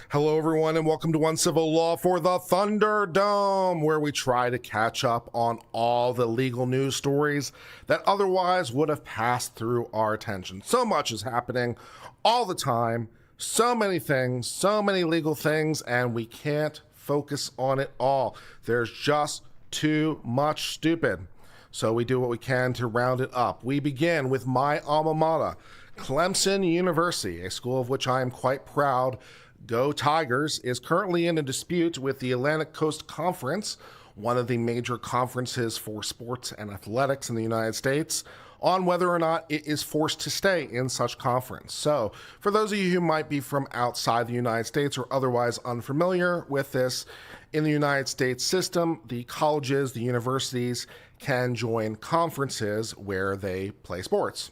Hello, everyone, and welcome to One Civil Law for the Thunderdome, where we try to catch up on all the legal news stories that otherwise would have passed through our attention. So much is happening all the time, so many things, so many legal things, and we can't focus on it all. There's just too much stupid. So we do what we can to round it up. We begin with my alma mater, Clemson University, a school of which I am quite proud. Go Tigers is currently in a dispute with the Atlantic Coast Conference, one of the major conferences for sports and athletics in the United States, on whether or not it is forced to stay in such conference. So for those of you who might be from outside the United States or otherwise unfamiliar with this, in the United States system, the colleges, the universities can join conferences where they play sports.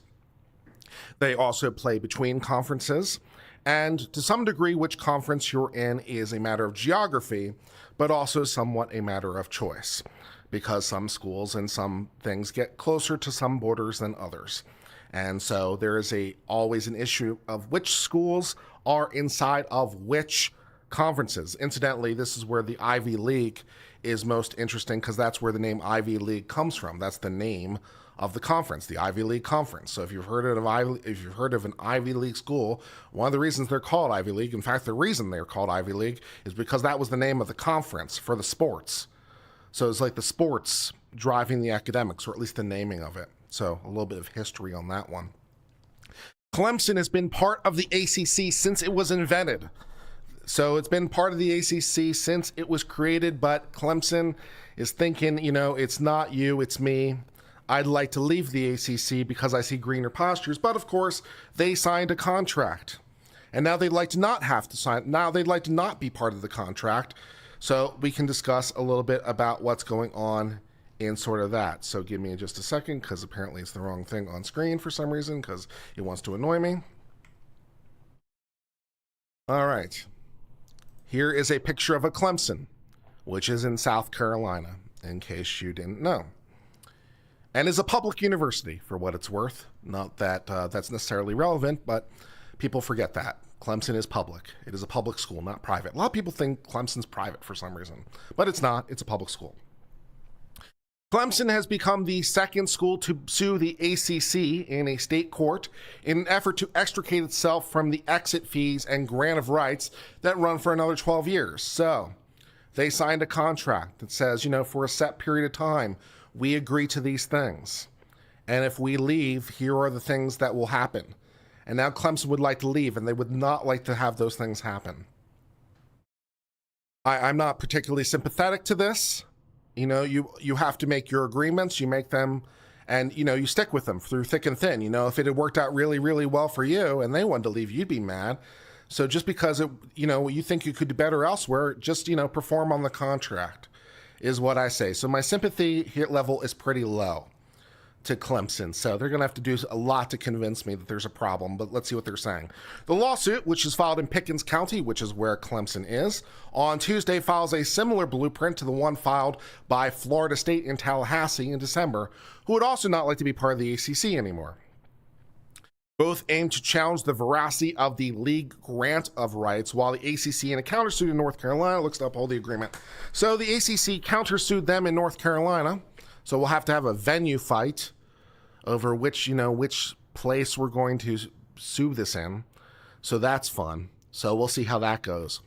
They also play between conferences. And to some degree, which conference you're in is a matter of geography, but also somewhat a matter of choice, because some schools and some things get closer to some borders than others. And so there is always an issue of which schools are inside of which conferences. Incidentally, this is where the Ivy League is most interesting, because that's where the name Ivy League comes from. That's the name of the conference, the Ivy League Conference. So if you've heard of an Ivy League school, one of the reasons they're called Ivy League, in fact, the reason they're called Ivy League is because that was the name of the conference for the sports. So it's like the sports driving the academics, or at least the naming of it. So a little bit of history on that one. Clemson has been part of the ACC since it was invented. So it's been part of the ACC since it was created, but Clemson is thinking, it's not you, it's me. I'd like to leave the ACC because I see greener pastures, but of course they signed a contract, and now they'd like to not have to sign. Now they'd like to not be part of the contract, so we can discuss a little bit about what's going on in sort of that. So give me just a second, because apparently it's the wrong thing on screen for some reason, because it wants to annoy me. All right, here is a picture of a Clemson, which is in South Carolina, in case you didn't know. And is a public university, for what it's worth. Not that that's necessarily relevant, but people forget that. Clemson is public. It is a public school, not private. A lot of people think Clemson's private for some reason, but it's not. It's a public school. Clemson has become the second school to sue the ACC in a state court in an effort to extricate itself from the exit fees and grant of rights that run for another 12 years. So they signed a contract that says, for a set period of time, we agree to these things. And if we leave, here are the things that will happen. And now Clemson would like to leave, and they would not like to have those things happen. I'm not particularly sympathetic to this. You have to make your agreements, you make them, and you stick with them through thick and thin. If it had worked out really, really well for you and they wanted to leave, you'd be mad. So just because you think you could do better elsewhere, just perform on the contract, is what I say. So my sympathy level is pretty low to Clemson. So they're going to have to do a lot to convince me that there's a problem, but let's see what they're saying. The lawsuit, which is filed in Pickens County, which is where Clemson is, on Tuesday files a similar blueprint to the one filed by Florida State in Tallahassee in December, who would also not like to be part of the ACC anymore. Both aim to challenge the veracity of the league grant of rights, while the ACC in a countersuit in North Carolina looks to uphold the agreement. So the ACC countersued them in North Carolina. So we'll have to have a venue fight over which place we're going to sue this in. So that's fun. So we'll see how that goes.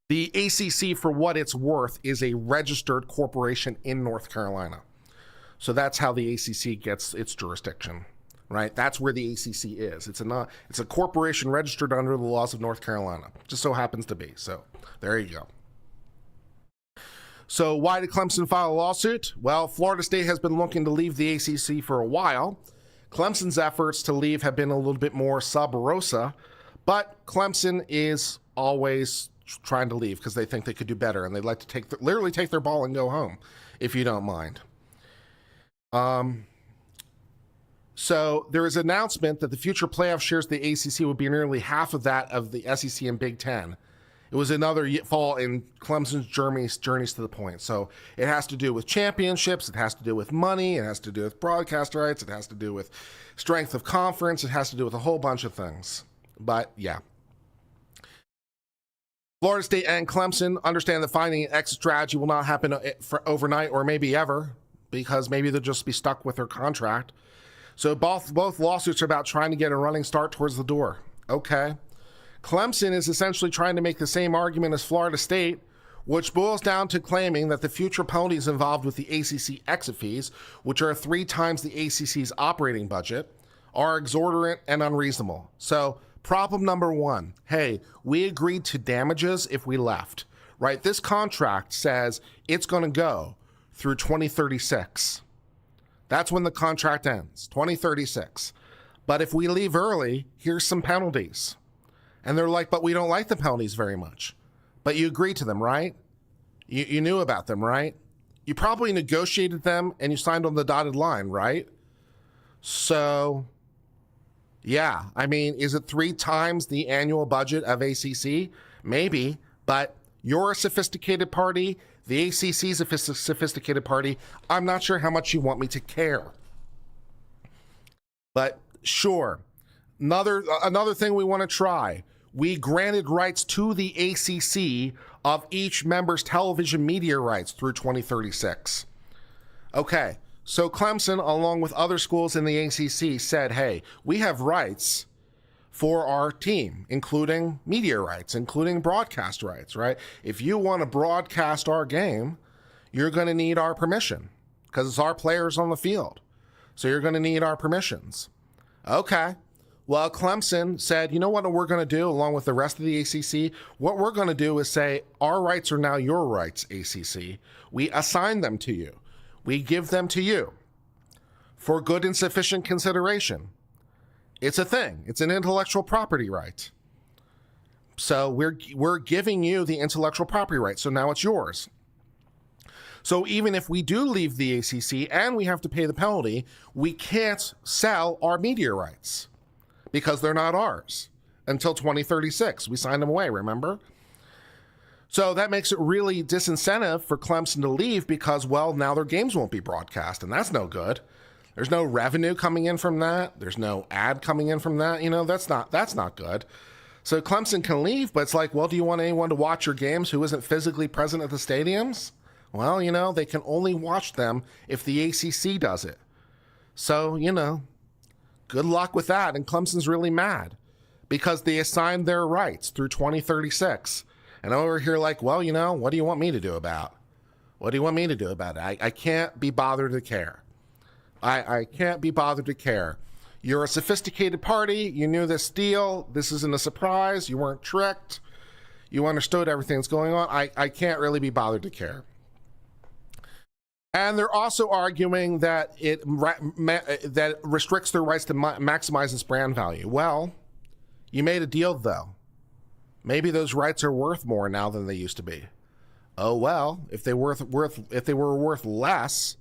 The ACC, for what it's worth, is a registered corporation in North Carolina. So that's how the ACC gets its jurisdiction. Right, that's where the ACC is. It's a corporation registered under the laws of North Carolina. Just so happens to be. So there you go. So why did Clemson file a lawsuit? Well, Florida State has been looking to leave the ACC for a while. Clemson's efforts to leave have been a little bit more sub rosa, but Clemson is always trying to leave because they think they could do better, and they'd like to literally take their ball and go home, if you don't mind. So there is an announcement that the future playoff shares of the ACC would be nearly half of that of the SEC and Big Ten. It was another fall in Clemson's journeys to the point. So it has to do with championships, it has to do with money, it has to do with broadcast rights, it has to do with strength of conference, it has to do with a whole bunch of things. But yeah. Florida State and Clemson understand that finding an exit strategy will not happen for overnight or maybe ever, because maybe they'll just be stuck with their contract. So both lawsuits are about trying to get a running start towards the door. Okay. Clemson is essentially trying to make the same argument as Florida State, which boils down to claiming that the future penalties involved with the ACC exit fees, which are 3 times the ACC's operating budget, are exorbitant and unreasonable. So problem number 1, hey, we agreed to damages if we left, right? This contract says it's going to go through 2036. That's when the contract ends, 2036. But if we leave early, here's some penalties. And they're like, but we don't like the penalties very much. But you agreed to them, right? You knew about them, right? You probably negotiated them and you signed on the dotted line, right? So, yeah, I mean, is it 3 times the annual budget of ACC? Maybe, but you're a sophisticated party. The ACC is a sophisticated party. I'm not sure how much you want me to care. But sure, another thing we want to try. We granted rights to the ACC of each member's television media rights through 2036. Okay, so Clemson, along with other schools in the ACC, said, hey, we have rights for our team, including media rights, including broadcast rights, right? If you want to broadcast our game, you're going to need our permission because it's our players on the field. So you're going to need our permissions. Okay. Well, Clemson said, you know what we're going to do along with the rest of the ACC? What we're going to do is say, our rights are now your rights, ACC. We assign them to you. We give them to you for good and sufficient consideration. It's a thing. It's an intellectual property right. So we're giving you the intellectual property right. So now it's yours. So even if we do leave the ACC and we have to pay the penalty, we can't sell our media rights because they're not ours until 2036. We signed them away, remember? So that makes it really disincentive for Clemson to leave because, well, now their games won't be broadcast, and that's no good. There's no revenue coming in from that. There's no ad coming in from that. You know, that's not good. So Clemson can leave, but it's like, well, do you want anyone to watch your games who isn't physically present at the stadiums? Well, you know, they can only watch them if the ACC does it. So, you know, good luck with that. And Clemson's really mad because they assigned their rights through 2036. And over here like, well, you know, what do you want me to do about? What do you want me to do about it? I can't be bothered to care. I can't be bothered to care. You're a sophisticated party. You knew this deal. This isn't a surprise. You weren't tricked. You understood everything that's going on. I can't really be bothered to care. And they're also arguing that it restricts their rights to maximize its brand value. Well, you made a deal, though. Maybe those rights are worth more now than they used to be. Oh well, if they were worth less,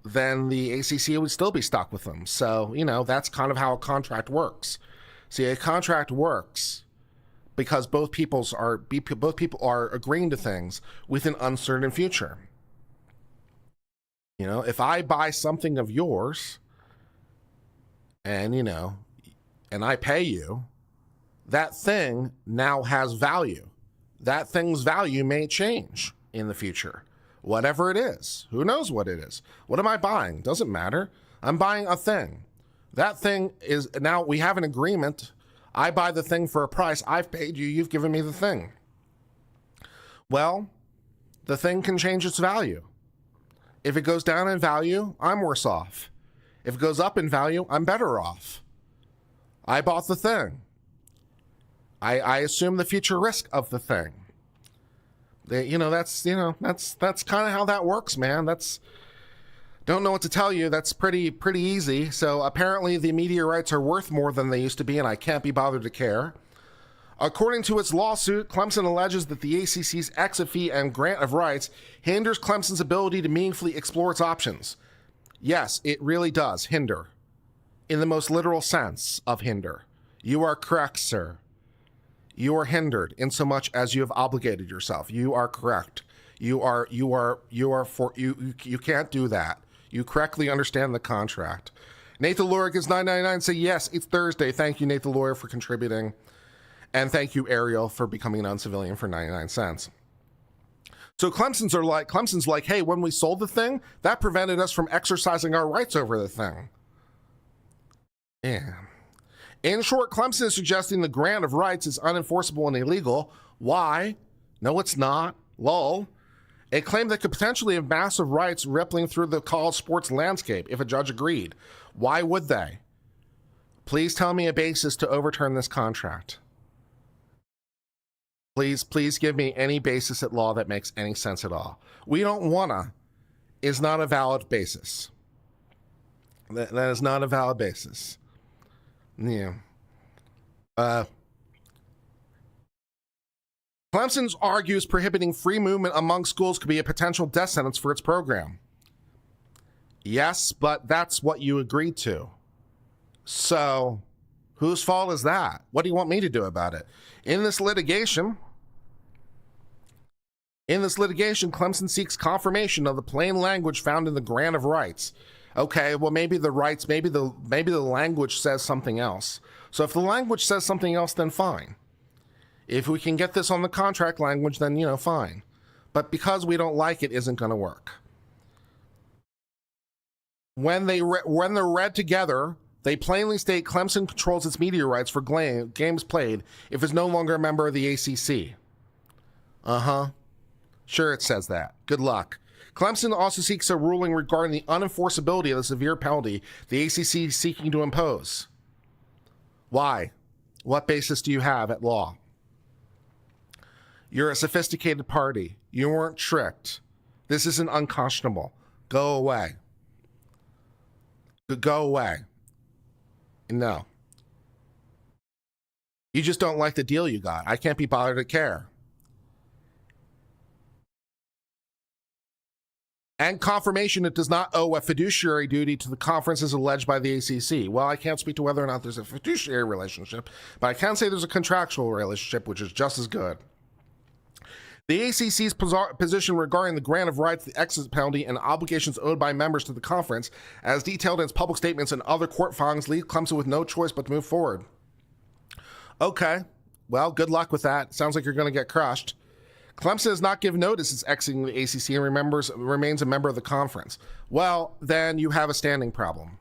then the ACC would still be stuck with them. So, you know, that's kind of how a contract works. See, a contract works because both people are agreeing to things with an uncertain future. You know, if I buy something of yours and, you know, and I pay you, that thing now has value. That thing's value may change in the future. Whatever it is. Who knows what it is? What am I buying? Doesn't matter. I'm buying a thing. That thing is, now we have an agreement. I buy the thing for a price. I've paid you. You've given me the thing. Well, the thing can change its value. If it goes down in value, I'm worse off. If it goes up in value, I'm better off. I bought the thing. I assume the future risk of the thing. That's kind of how that works, man. Don't know what to tell you. That's pretty easy. So apparently the media rights are worth more than they used to be, and I can't be bothered to care. According to its lawsuit, Clemson alleges that the ACC's exit fee and grant of rights hinders Clemson's ability to meaningfully explore its options. Yes, it really does hinder, in the most literal sense of hinder. You are correct, sir. You are hindered in so much as you have obligated yourself. You are correct. You can't do that. You correctly understand the contract. Nathan Lawyer gives $9.99 say yes, it's Thursday. Thank you, Nathan Lawyer, for contributing. And thank you, Ariel, for becoming an uncivilian for 99 cents. So Clemson's like, hey, when we sold the thing, that prevented us from exercising our rights over the thing. Yeah. In short, Clemson is suggesting the grant of rights is unenforceable and illegal. Why? No, it's not. Lol. A claim that could potentially have massive rights rippling through the college sports landscape if a judge agreed. Why would they? Please tell me a basis to overturn this contract. Please give me any basis at law that makes any sense at all. We don't wanna is not a valid basis. That is not a valid basis. Yeah. Clemson argues prohibiting free movement among schools could be a potential death sentence for its program. Yes, but that's what you agreed to. So, whose fault is that? What do you want me to do about it? In this litigation, Clemson seeks confirmation of the plain language found in the grant of rights. Okay, well, maybe the language says something else. So if the language says something else, then fine. If we can get this on the contract language, then, fine. But because we don't like it, isn't going to work. When they're read together, they plainly state Clemson controls its media rights for games played if it's no longer a member of the ACC. Sure, it says that. Good luck. Clemson also seeks a ruling regarding the unenforceability of the severe penalty the ACC is seeking to impose. Why? What basis do you have at law? You're a sophisticated party. You weren't tricked. This isn't unconscionable. Go away. Go away. No. You just don't like the deal you got. I can't be bothered to care. And confirmation it does not owe a fiduciary duty to the conference as alleged by the ACC. Well, I can't speak to whether or not there's a fiduciary relationship, but I can say there's a contractual relationship, which is just as good. The ACC's position regarding the grant of rights, the exit penalty, and obligations owed by members to the conference, as detailed in its public statements and other court filings, leave Clemson with no choice but to move forward. Okay, well, good luck with that. Sounds like you're going to get crushed. Clemson does not give notice it's exiting the ACC and remains a member of the conference. Well, then you have a standing problem.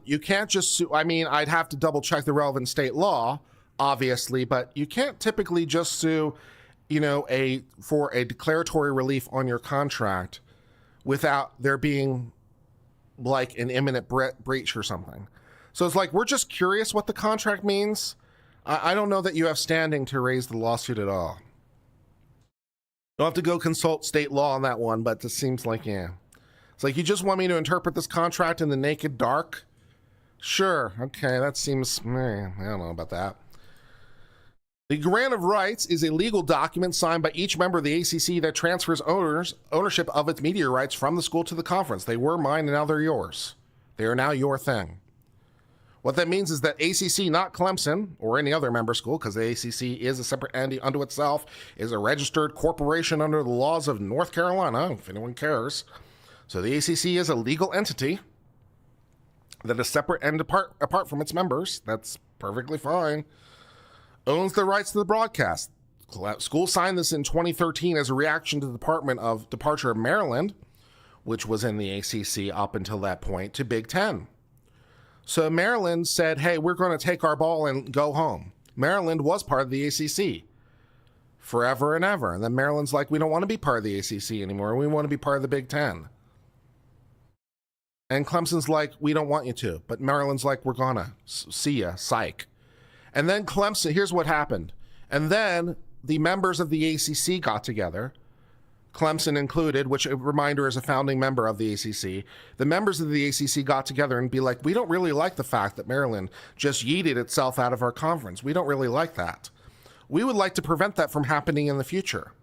You can't just sue. I mean, I'd have to double check the relevant state law, obviously, but you can't typically just sue, for a declaratory relief on your contract without there being like an imminent breach or something. So it's like, we're just curious what the contract means. I don't know that you have standing to raise the lawsuit at all. You'll have to go consult state law on that one, but it seems like, yeah. It's like, you just want me to interpret this contract in the naked dark? Sure, okay, that seems, I don't know about that. The grant of rights is a legal document signed by each member of the ACC that transfers ownership of its media rights from the school to the conference. They were mine and now they're yours. They are now your thing. What that means is that ACC, not Clemson or any other member school, because the ACC is a separate entity unto itself, is a registered corporation under the laws of North Carolina, if anyone cares. So the ACC is a legal entity that is separate and apart from its members. That's perfectly fine. Owns the rights to the broadcast. School signed this in 2013 as a reaction to the Department of Departure of Maryland, which was in the ACC up until that point, to Big Ten. So Maryland said, hey, we're going to take our ball and go home. Maryland was part of the ACC forever and ever. And then Maryland's like, we don't want to be part of the ACC anymore. We want to be part of the Big Ten. And Clemson's like, we don't want you to. But Maryland's like, we're going to see ya, psych. And then Clemson, here's what happened. And then the members of the ACC got together, Clemson included, which, a reminder, is a founding member of the ACC. The members of the ACC got together and be like, we don't really like the fact that Maryland just yeeted itself out of our conference. We don't really like that. We would like to prevent that from happening in the future.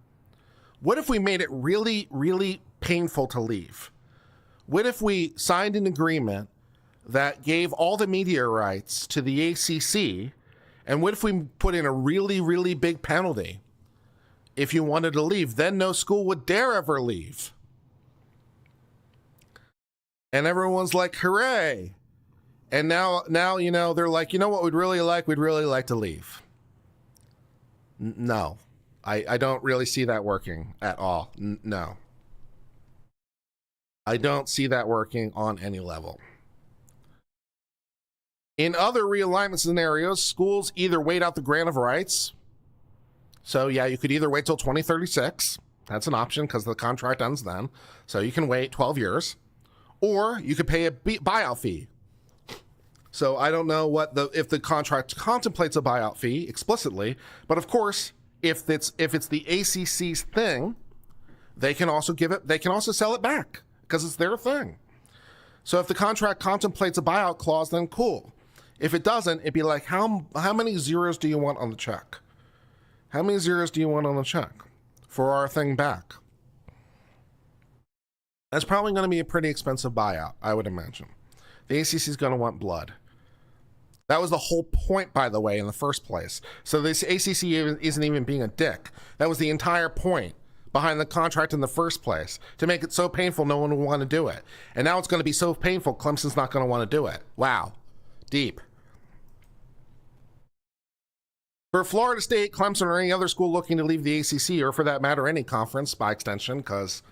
What if we made it really, really painful to leave? What if we signed an agreement that gave all the media rights to the ACC? And what if we put in a really, really big penalty if you wanted to leave? Then no school would dare ever leave. And everyone's like, hooray. And now, they're like, what we'd really like? We'd really like to leave. No, I don't really see that working at all. No. I don't see that working on any level. In other realignment scenarios, schools either wait out the grant of rights. So yeah, you could either wait till 2036. That's an option because the contract ends then. So you can wait 12 years. Or you could pay a buyout fee. So I don't know if the contract contemplates a buyout fee explicitly, but of course, if it's the ACC's thing, they can also sell it back because it's their thing. So if the contract contemplates a buyout clause, then cool. If it doesn't, it'd be like, how many zeros do you want on the check? How many zeros do you want on the check for our thing back? That's probably going to be a pretty expensive buyout, I would imagine. The ACC is going to want blood. That was the whole point, by the way, in the first place. So this ACC isn't even being a dick. That was the entire point behind the contract in the first place, to make it so painful no one will want to do it. And now it's going to be so painful Clemson's not going to want to do it. Wow. Deep. For Florida State, Clemson, or any other school looking to leave the ACC, or for that matter, any conference by extension, because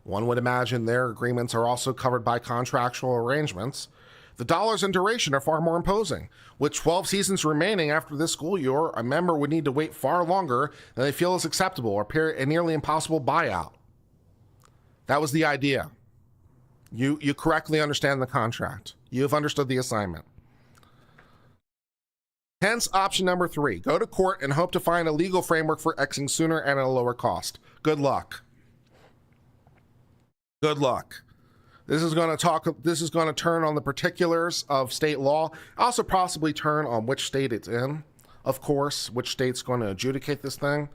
one would imagine their agreements are also covered by contractual arrangements, the dollars and duration are far more imposing. With 12 seasons remaining after this school year, a member would need to wait far longer than they feel is acceptable or a nearly impossible buyout. That was the idea. You correctly understand the contract. You have understood the assignment. Hence, option number 3, go to court and hope to find a legal framework for Xing sooner and at a lower cost. Good luck. Good luck. This is going to turn on the particulars of state law. Also possibly turn on which state it's in. Of course, which state's going to adjudicate this thing,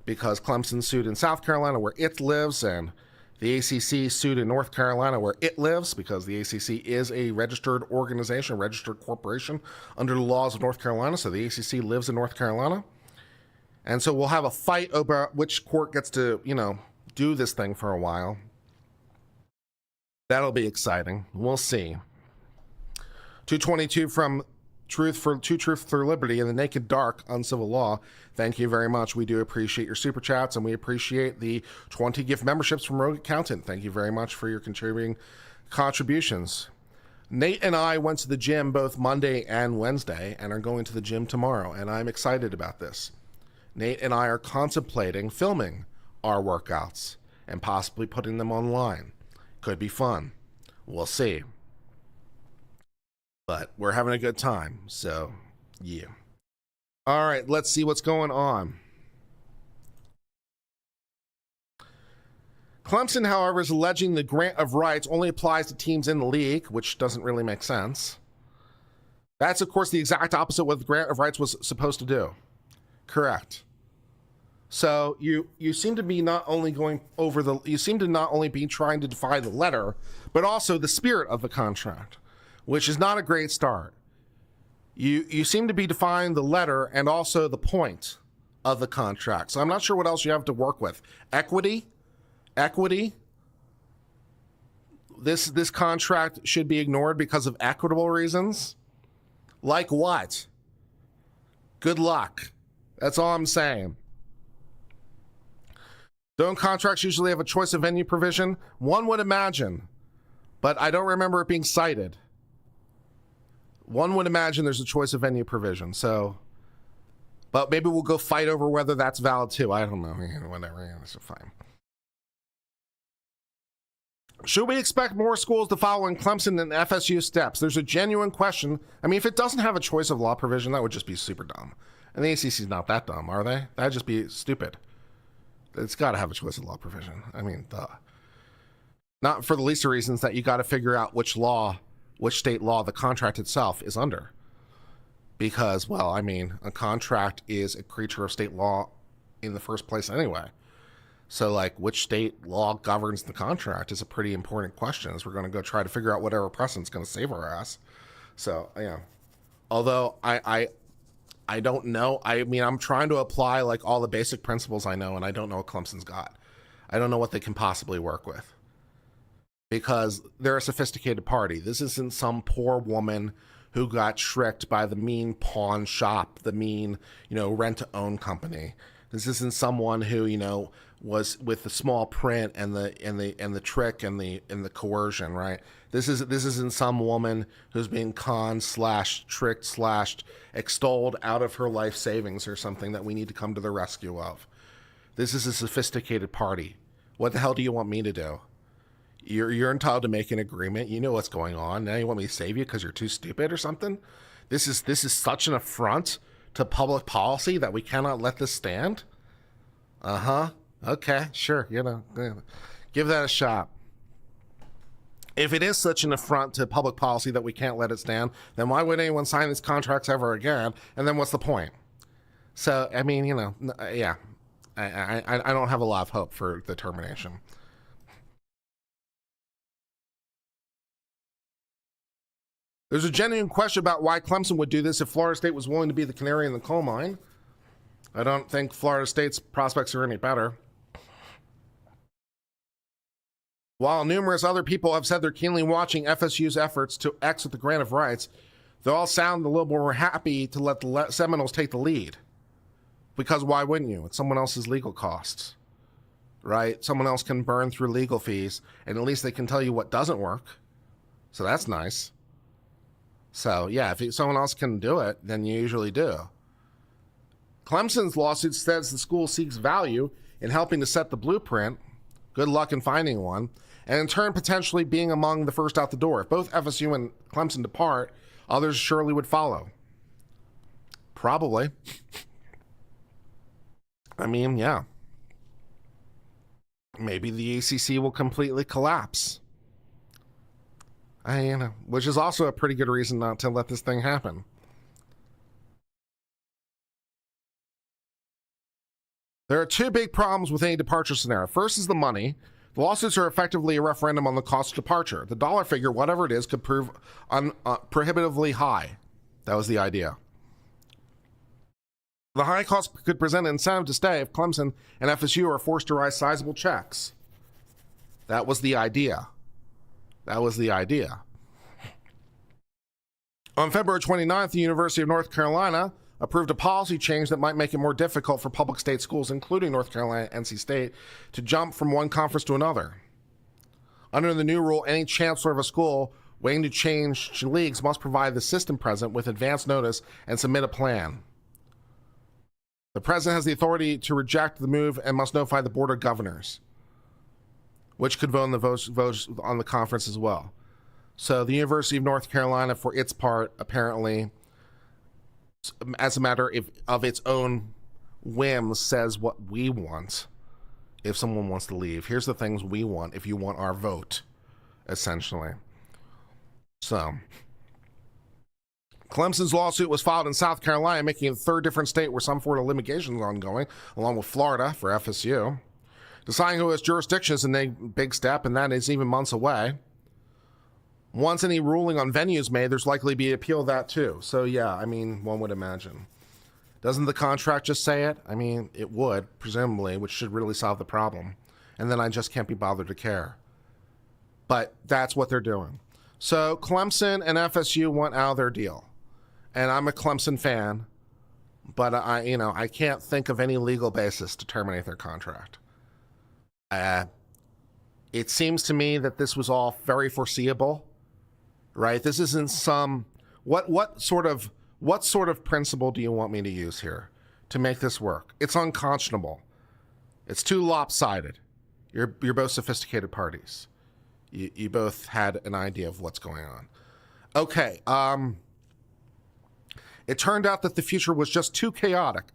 because Clemson sued in South Carolina where it lives, and the ACC sued in North Carolina where it lives, because the ACC is a registered organization, registered corporation under the laws of North Carolina. So the ACC lives in North Carolina. And so we'll have a fight over which court gets to, do this thing for a while. That'll be exciting. We'll see. 222 from Truth for Liberty in the Naked Dark on Civil Law. Thank you very much. We do appreciate your super chats, and we appreciate the 20 gift memberships from Rogue Accountant. Thank you very much for your contributions. Nate and I went to the gym both Monday and Wednesday and are going to the gym tomorrow, and I'm excited about this. Nate and I are contemplating filming our workouts and possibly putting them online. Could be fun. We'll see. But we're having a good time, so yeah. All right, let's see what's going on. Clemson, however, is alleging the grant of rights only applies to teams in the league, which doesn't really make sense. That's, of course, the exact opposite of what the grant of rights was supposed to do. Correct. So you seem to be not only be trying to defy the letter, but also the spirit of the contract, which is not a great start. You seem to be defying the letter and also the point of the contract. So I'm not sure what else you have to work with. Equity. This contract should be ignored because of equitable reasons. Like what? Good luck. That's all I'm saying. Don't contracts usually have a choice of venue provision? One would imagine, but I don't remember it being cited. One would imagine there's a choice of venue provision, so, but maybe we'll go fight over whether that's valid too. I don't know, whatever, that's fine. Should we expect more schools to follow in Clemson and FSU steps? There's a genuine question. I mean, if it doesn't have a choice of law provision, that would just be super dumb. And the ACC's not that dumb, are they? That'd just be stupid. It's got to have a choice of law provision. I mean, not for the least of reasons that you got to figure out which state law the contract itself is under. Because, well, I mean, a contract is a creature of state law in the first place anyway. So, like, which state law governs the contract is a pretty important question, as we're going to go try to figure out whatever precedent's going to save our ass. So, yeah. Although I don't know. I mean, I'm trying to apply like all the basic principles I know, and I don't know what Clemson's got. I don't know what they can possibly work with, because they're a sophisticated party. This isn't some poor woman who got tricked by the mean pawn shop, the mean, rent to own company. This isn't someone who, was with the small print and the trick and the coercion, right? This isn't some woman who's being conned / tricked / extolled out of her life savings or something that we need to come to the rescue of. This is a sophisticated party. What the hell do you want me to do? You're entitled to make an agreement. You know what's going on. Now you want me to save you because you're too stupid or something? This is such an affront to public policy that we cannot let this stand. Okay, sure. Give that a shot. If it is such an affront to public policy that we can't let it stand, then why would anyone sign these contracts ever again? And then what's the point? So, I mean, yeah, I don't have a lot of hope for the termination. There's a genuine question about why Clemson would do this if Florida State was willing to be the canary in the coal mine. I don't think Florida State's prospects are any better. While numerous other people have said they're keenly watching FSU's efforts to exit the grant of rights, they all sound a little more happy to let the Seminoles take the lead. Because why wouldn't you? It's someone else's legal costs, right? Someone else can burn through legal fees, and at least they can tell you what doesn't work. So that's nice. So yeah, if someone else can do it, then you usually do. Clemson's lawsuit says the school seeks value in helping to set the blueprint. Good luck in finding one. And in turn, potentially being among the first out the door. If both FSU and Clemson depart, others surely would follow. Probably. I mean, yeah. Maybe the ACC will completely collapse. Which is also a pretty good reason not to let this thing happen. There are two big problems with any departure scenario. First is the money. The lawsuits are effectively a referendum on the cost of departure. The dollar figure, whatever it is, could prove prohibitively high. That was the idea. The high cost could present an incentive to stay if Clemson and FSU are forced to write sizable checks. That was the idea. On February 29th, the University of North Carolina approved a policy change that might make it more difficult for public state schools, including North Carolina and NC State, to jump from one conference to another. Under the new rule, any chancellor of a school waiting to change leagues must provide the system president with advance notice and submit a plan. The president has the authority to reject the move and must notify the board of governors, which could vote on the votes on the conference as well. So the University of North Carolina, for its part, apparently, as a matter of its own whim, says what we want if someone wants to leave. Here's the things we want if you want our vote, essentially. So, Clemson's lawsuit was filed in South Carolina, making it the third different state where some sort of litigation is ongoing, along with Florida for FSU. Deciding who has jurisdiction is a big step, and that is even months away. Once any ruling on venue is made, there's likely to be an appeal of that too. So yeah, I mean, one would imagine. Doesn't the contract just say it? I mean, it would, presumably, which should really solve the problem. And then I just can't be bothered to care. But that's what they're doing. So Clemson and FSU want out of their deal. And I'm a Clemson fan, but I can't think of any legal basis to terminate their contract. It seems to me that this was all very foreseeable. Right? This isn't some what sort of principle do you want me to use here to make this work? It's unconscionable. It's too lopsided. You're both sophisticated parties. You both had an idea of what's going on. Okay. It turned out that the future was just too chaotic.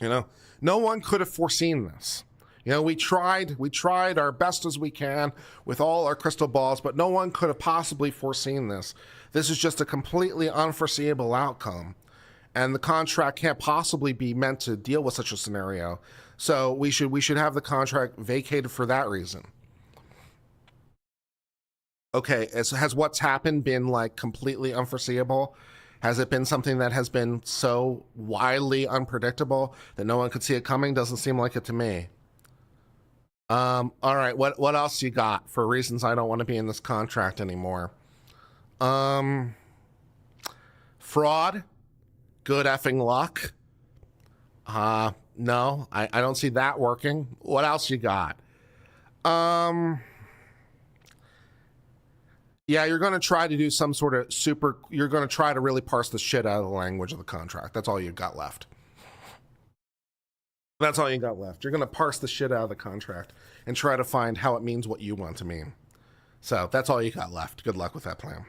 No one could have foreseen this. We tried our best as we can with all our crystal balls, but no one could have possibly foreseen this. This is just a completely unforeseeable outcome, and the contract can't possibly be meant to deal with such a scenario. So we should have the contract vacated for that reason. Okay, has what's happened been like completely unforeseeable? Has it been something that has been so wildly unpredictable that no one could see it coming? Doesn't seem like it to me. All right, what else you got for reasons I don't want to be in this contract anymore? Fraud? Good effing luck? No, I don't see that working. What else you got? Yeah, you're going to try to do some sort of you're going to try to really parse the shit out of the language of the contract. That's all you got left. That's all you got left. You're going to parse the shit out of the contract and try to find how it means what you want to mean. So that's all you got left. Good luck with that plan.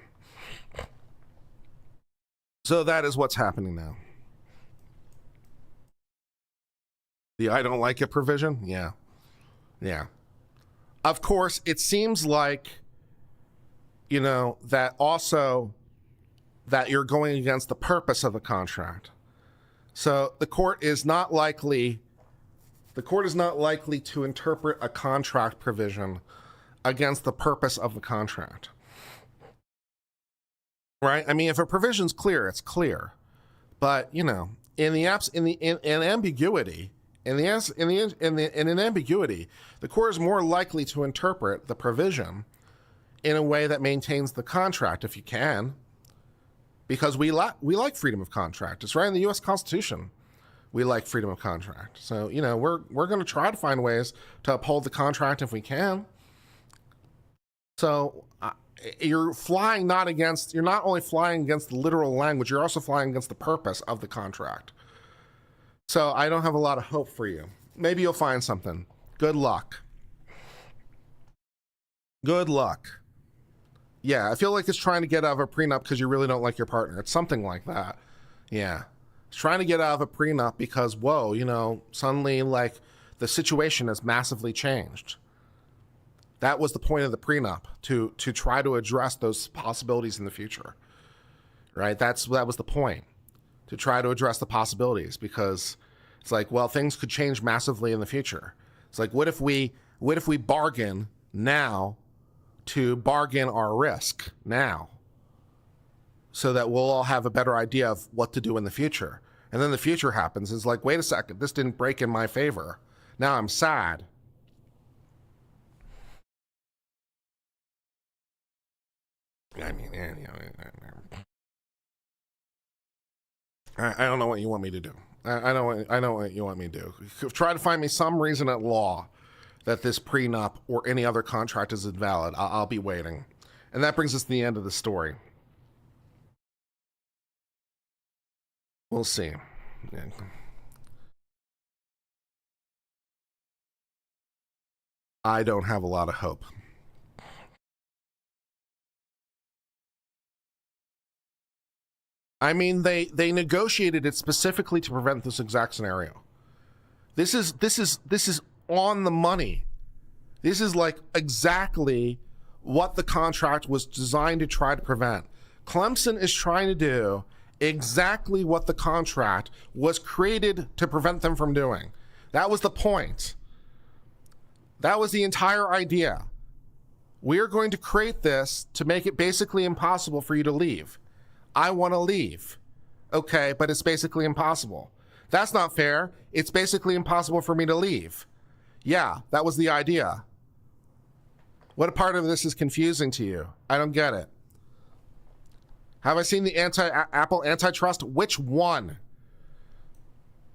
So that is what's happening now. The I don't like it provision? Yeah. Yeah. Of course, it seems like, that also that you're going against the purpose of the contract. So the court is not likely to interpret a contract provision against the purpose of the contract. Right? I mean, if a provision's clear, it's clear. But, in ambiguity, in an ambiguity, the court is more likely to interpret the provision in a way that maintains the contract, if you can, because we like freedom of contract. It's right in the U.S. Constitution. We like freedom of contract. So, we're going to try to find ways to uphold the contract if we can. So you're not only flying against the literal language, you're also flying against the purpose of the contract. So I don't have a lot of hope for you. Maybe you'll find something. Good luck. Good luck. Yeah, I feel like it's trying to get out of a prenup because you really don't like your partner. It's something like that. Yeah. It's trying to get out of a prenup because, suddenly, the situation has massively changed. That was the point of the prenup, to try to address those possibilities in the future. Right? That was the point. To try to address the possibilities, because it's like, well, things could change massively in the future. It's like, what if we bargain now to bargain our risk now, so that we'll all have a better idea of what to do in the future. And then the future happens. It's like, wait a second, this didn't break in my favor. Now I'm sad. I mean, I don't know what you want me to do. I know what you want me to do. Try to find me some reason at law that this prenup or any other contract is invalid. I'll be waiting. And that brings us to the end of the story. We'll see. Yeah. I don't have a lot of hope. I mean, they negotiated it specifically to prevent this exact scenario. This is on the money. This is like exactly what the contract was designed to try to prevent. Clemson is trying to do exactly what the contract was created to prevent them from doing. That was the point. That was the entire idea. We are going to create this to make it basically impossible for you to leave. I want to leave. Okay, but it's basically impossible. That's not fair. It's basically impossible for me to leave. Yeah, that was the idea. What part of this is confusing to you? I don't get it. Have I seen the Apple antitrust? Which one?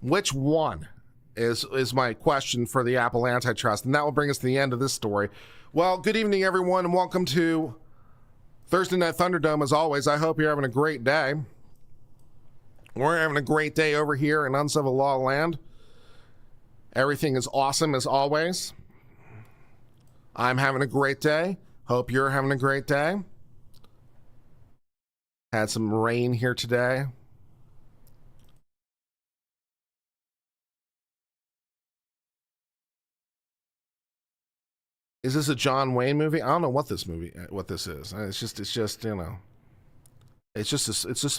Which one is my question for the Apple antitrust? And that will bring us to the end of this story. Well, good evening, everyone, and welcome to Thursday Night Thunderdome. As always, I hope you're having a great day. We're having a great day over here in Uncivil Law land. Everything is awesome as always. I'm having a great day. Hope you're having a great day. Had some rain here today. Is this a John Wayne movie? I don't know what this is. It's just it's just a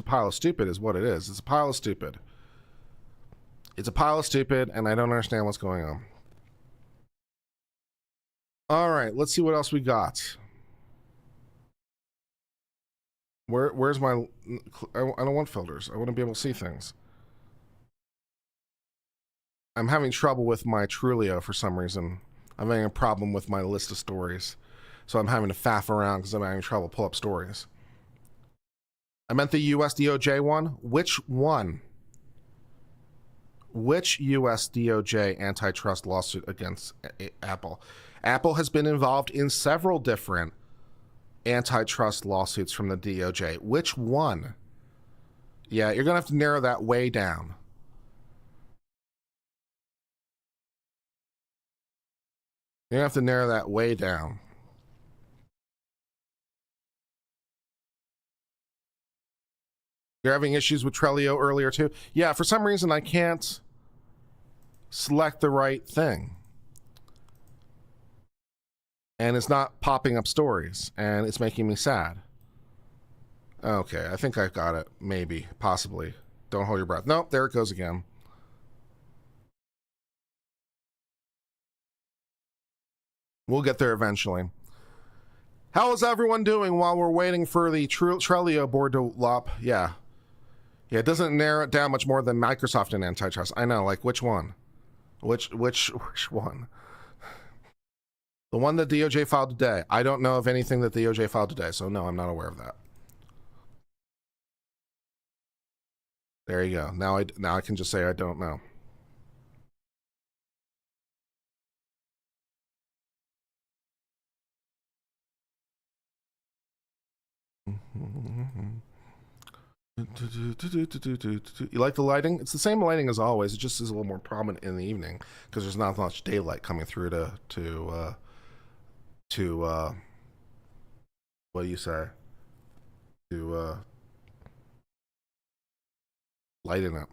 pile of stupid is what it is. It's a pile of stupid. It's a pile of stupid, and I don't understand what's going on. All right, let's see what else we got. Where's my... I don't want filters. I want to be able to see things. I'm having trouble with my Trulio for some reason. I'm having a problem with my list of stories. So I'm having to faff around because I'm having trouble pull up stories. I meant the US DOJ one. Which one? Which US DOJ antitrust lawsuit against Apple? Apple has been involved in several different antitrust lawsuits from the DOJ. Which one? Yeah, you're going to have to narrow that way down. You're going to have to narrow that way down. You're having issues with Trello earlier too? Yeah, for some reason I can't select the right thing. And it's not popping up stories, and it's making me sad. Okay, I think I've got it. Maybe, possibly. Don't hold your breath. Nope, there it goes again. We'll get there eventually. How is everyone doing while we're waiting for the Trello board to lop? Yeah. Yeah, it doesn't narrow it down much more than Microsoft and antitrust. I know, like, which one? Which one? The one that DOJ filed today. I don't know of anything that the DOJ filed today, so no, I'm not aware of that. There you go. Now I can just say I don't know. You like the lighting? It's the same lighting as always. It just is a little more prominent in the evening because there's not much daylight coming through to what do you say? To lighten it.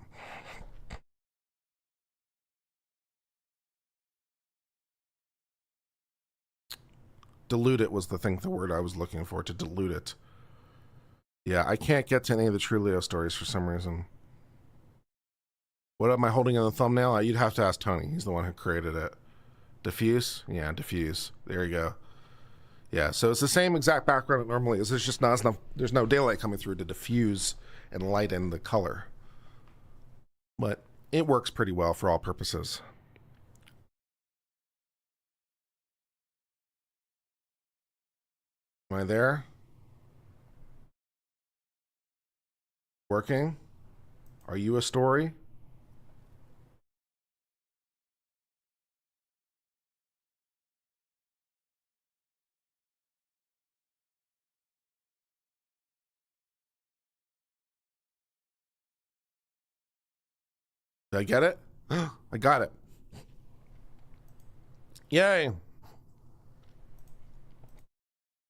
Dilute it was the word I was looking for, to dilute it. Yeah, I can't get to any of the Trulio stories for some reason. What am I holding in the thumbnail? You'd have to ask Tony. He's the one who created it. Diffuse? Yeah, diffuse. There you go. Yeah, so it's the same exact background it normally is. There's just not enough, there's no daylight coming through to diffuse and lighten the color. But it works pretty well for all purposes. Am I there? Working? Are you a story? Did I get it? I got it. Yay.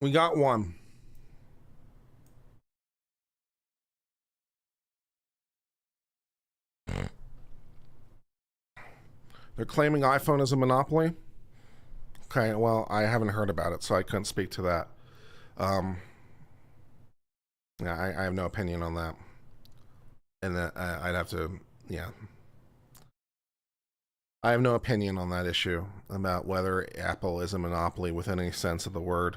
We got one. They're claiming iPhone is a monopoly? Okay, well, I haven't heard about it, so I couldn't speak to that. Yeah, I have no opinion on that. And I'd have to, yeah. I have no opinion on that issue about whether Apple is a monopoly within any sense of the word.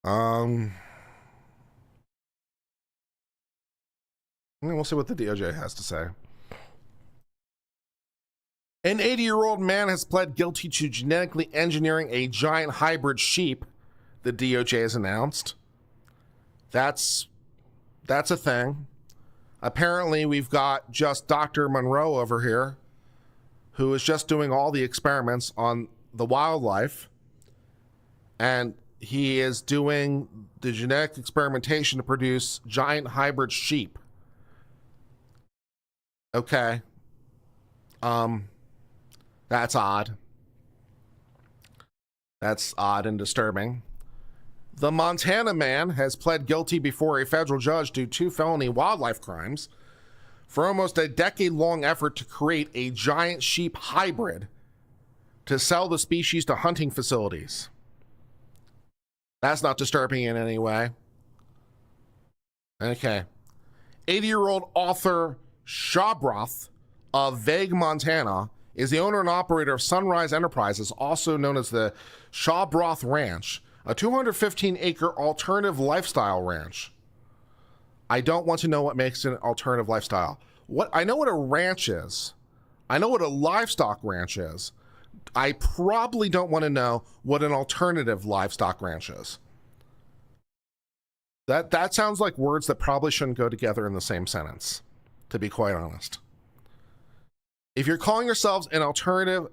We'll see what the DOJ has to say. An 80-year-old man has pled guilty to genetically engineering a giant hybrid sheep, the DOJ has announced. That's a thing. Apparently, we've got just Dr. Monroe over here, who is just doing all the experiments on the wildlife, and he is doing the genetic experimentation to produce giant hybrid sheep. Okay. That's odd. That's odd and disturbing. The Montana man has pled guilty before a federal judge to 2 felony wildlife crimes for almost a decade-long effort to create a giant sheep hybrid to sell the species to hunting facilities. That's not disturbing in any way. Okay. 80-year-old Arthur Shawbroth of Vague, Montana, is the owner and operator of Sunrise Enterprises, also known as the Shawbroth Ranch, a 215-acre alternative lifestyle ranch. I don't want to know what makes an alternative lifestyle. I know what a ranch is. I know what a livestock ranch is. I probably don't want to know what an alternative livestock ranch is. That sounds like words that probably shouldn't go together in the same sentence, to be quite honest. If you're calling yourselves an alternative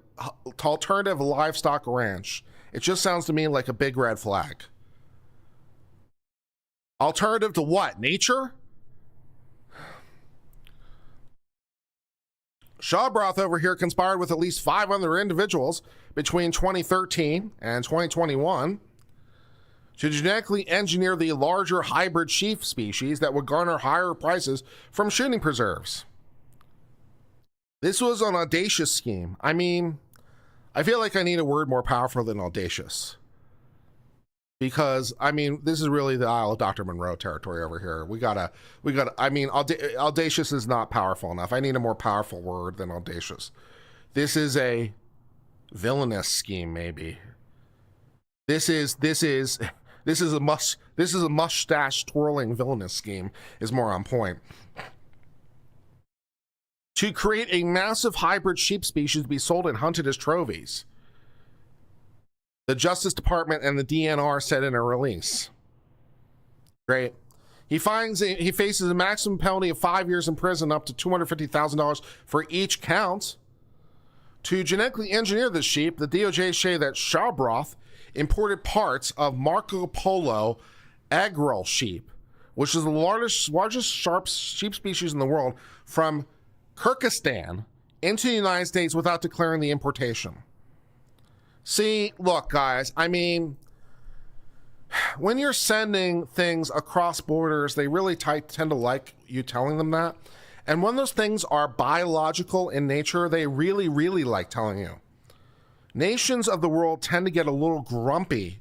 livestock ranch, it just sounds to me like a big red flag. Alternative to what? Nature? Shawbroth over here conspired with at least 5 other individuals between 2013 and 2021 to genetically engineer the larger hybrid sheep species that would garner higher prices from shooting preserves. This was an audacious scheme. I mean, I feel like I need a word more powerful than audacious. Because, I mean, this is really the Isle of Dr. Monroe territory over here. I mean, audacious is not powerful enough. I need a more powerful word than audacious. This is a villainous scheme, maybe. This is a mustache twirling villainous scheme is more on point. To create a massive hybrid sheep species to be sold and hunted as trophies, the Justice Department and the DNR said in a release. Great. He faces a maximum penalty of 5 years in prison, up to $250,000 for each count. To genetically engineer the sheep, the DOJ say that Shawbroth imported parts of Marco Polo Agrel sheep, which is the largest sheep species in the world, from Kyrgyzstan into the United States without declaring the importation. See, look, guys, I mean, when you're sending things across borders, they really tend to like you telling them that. And when those things are biological in nature, they really, really like telling you. Nations of the world tend to get a little grumpy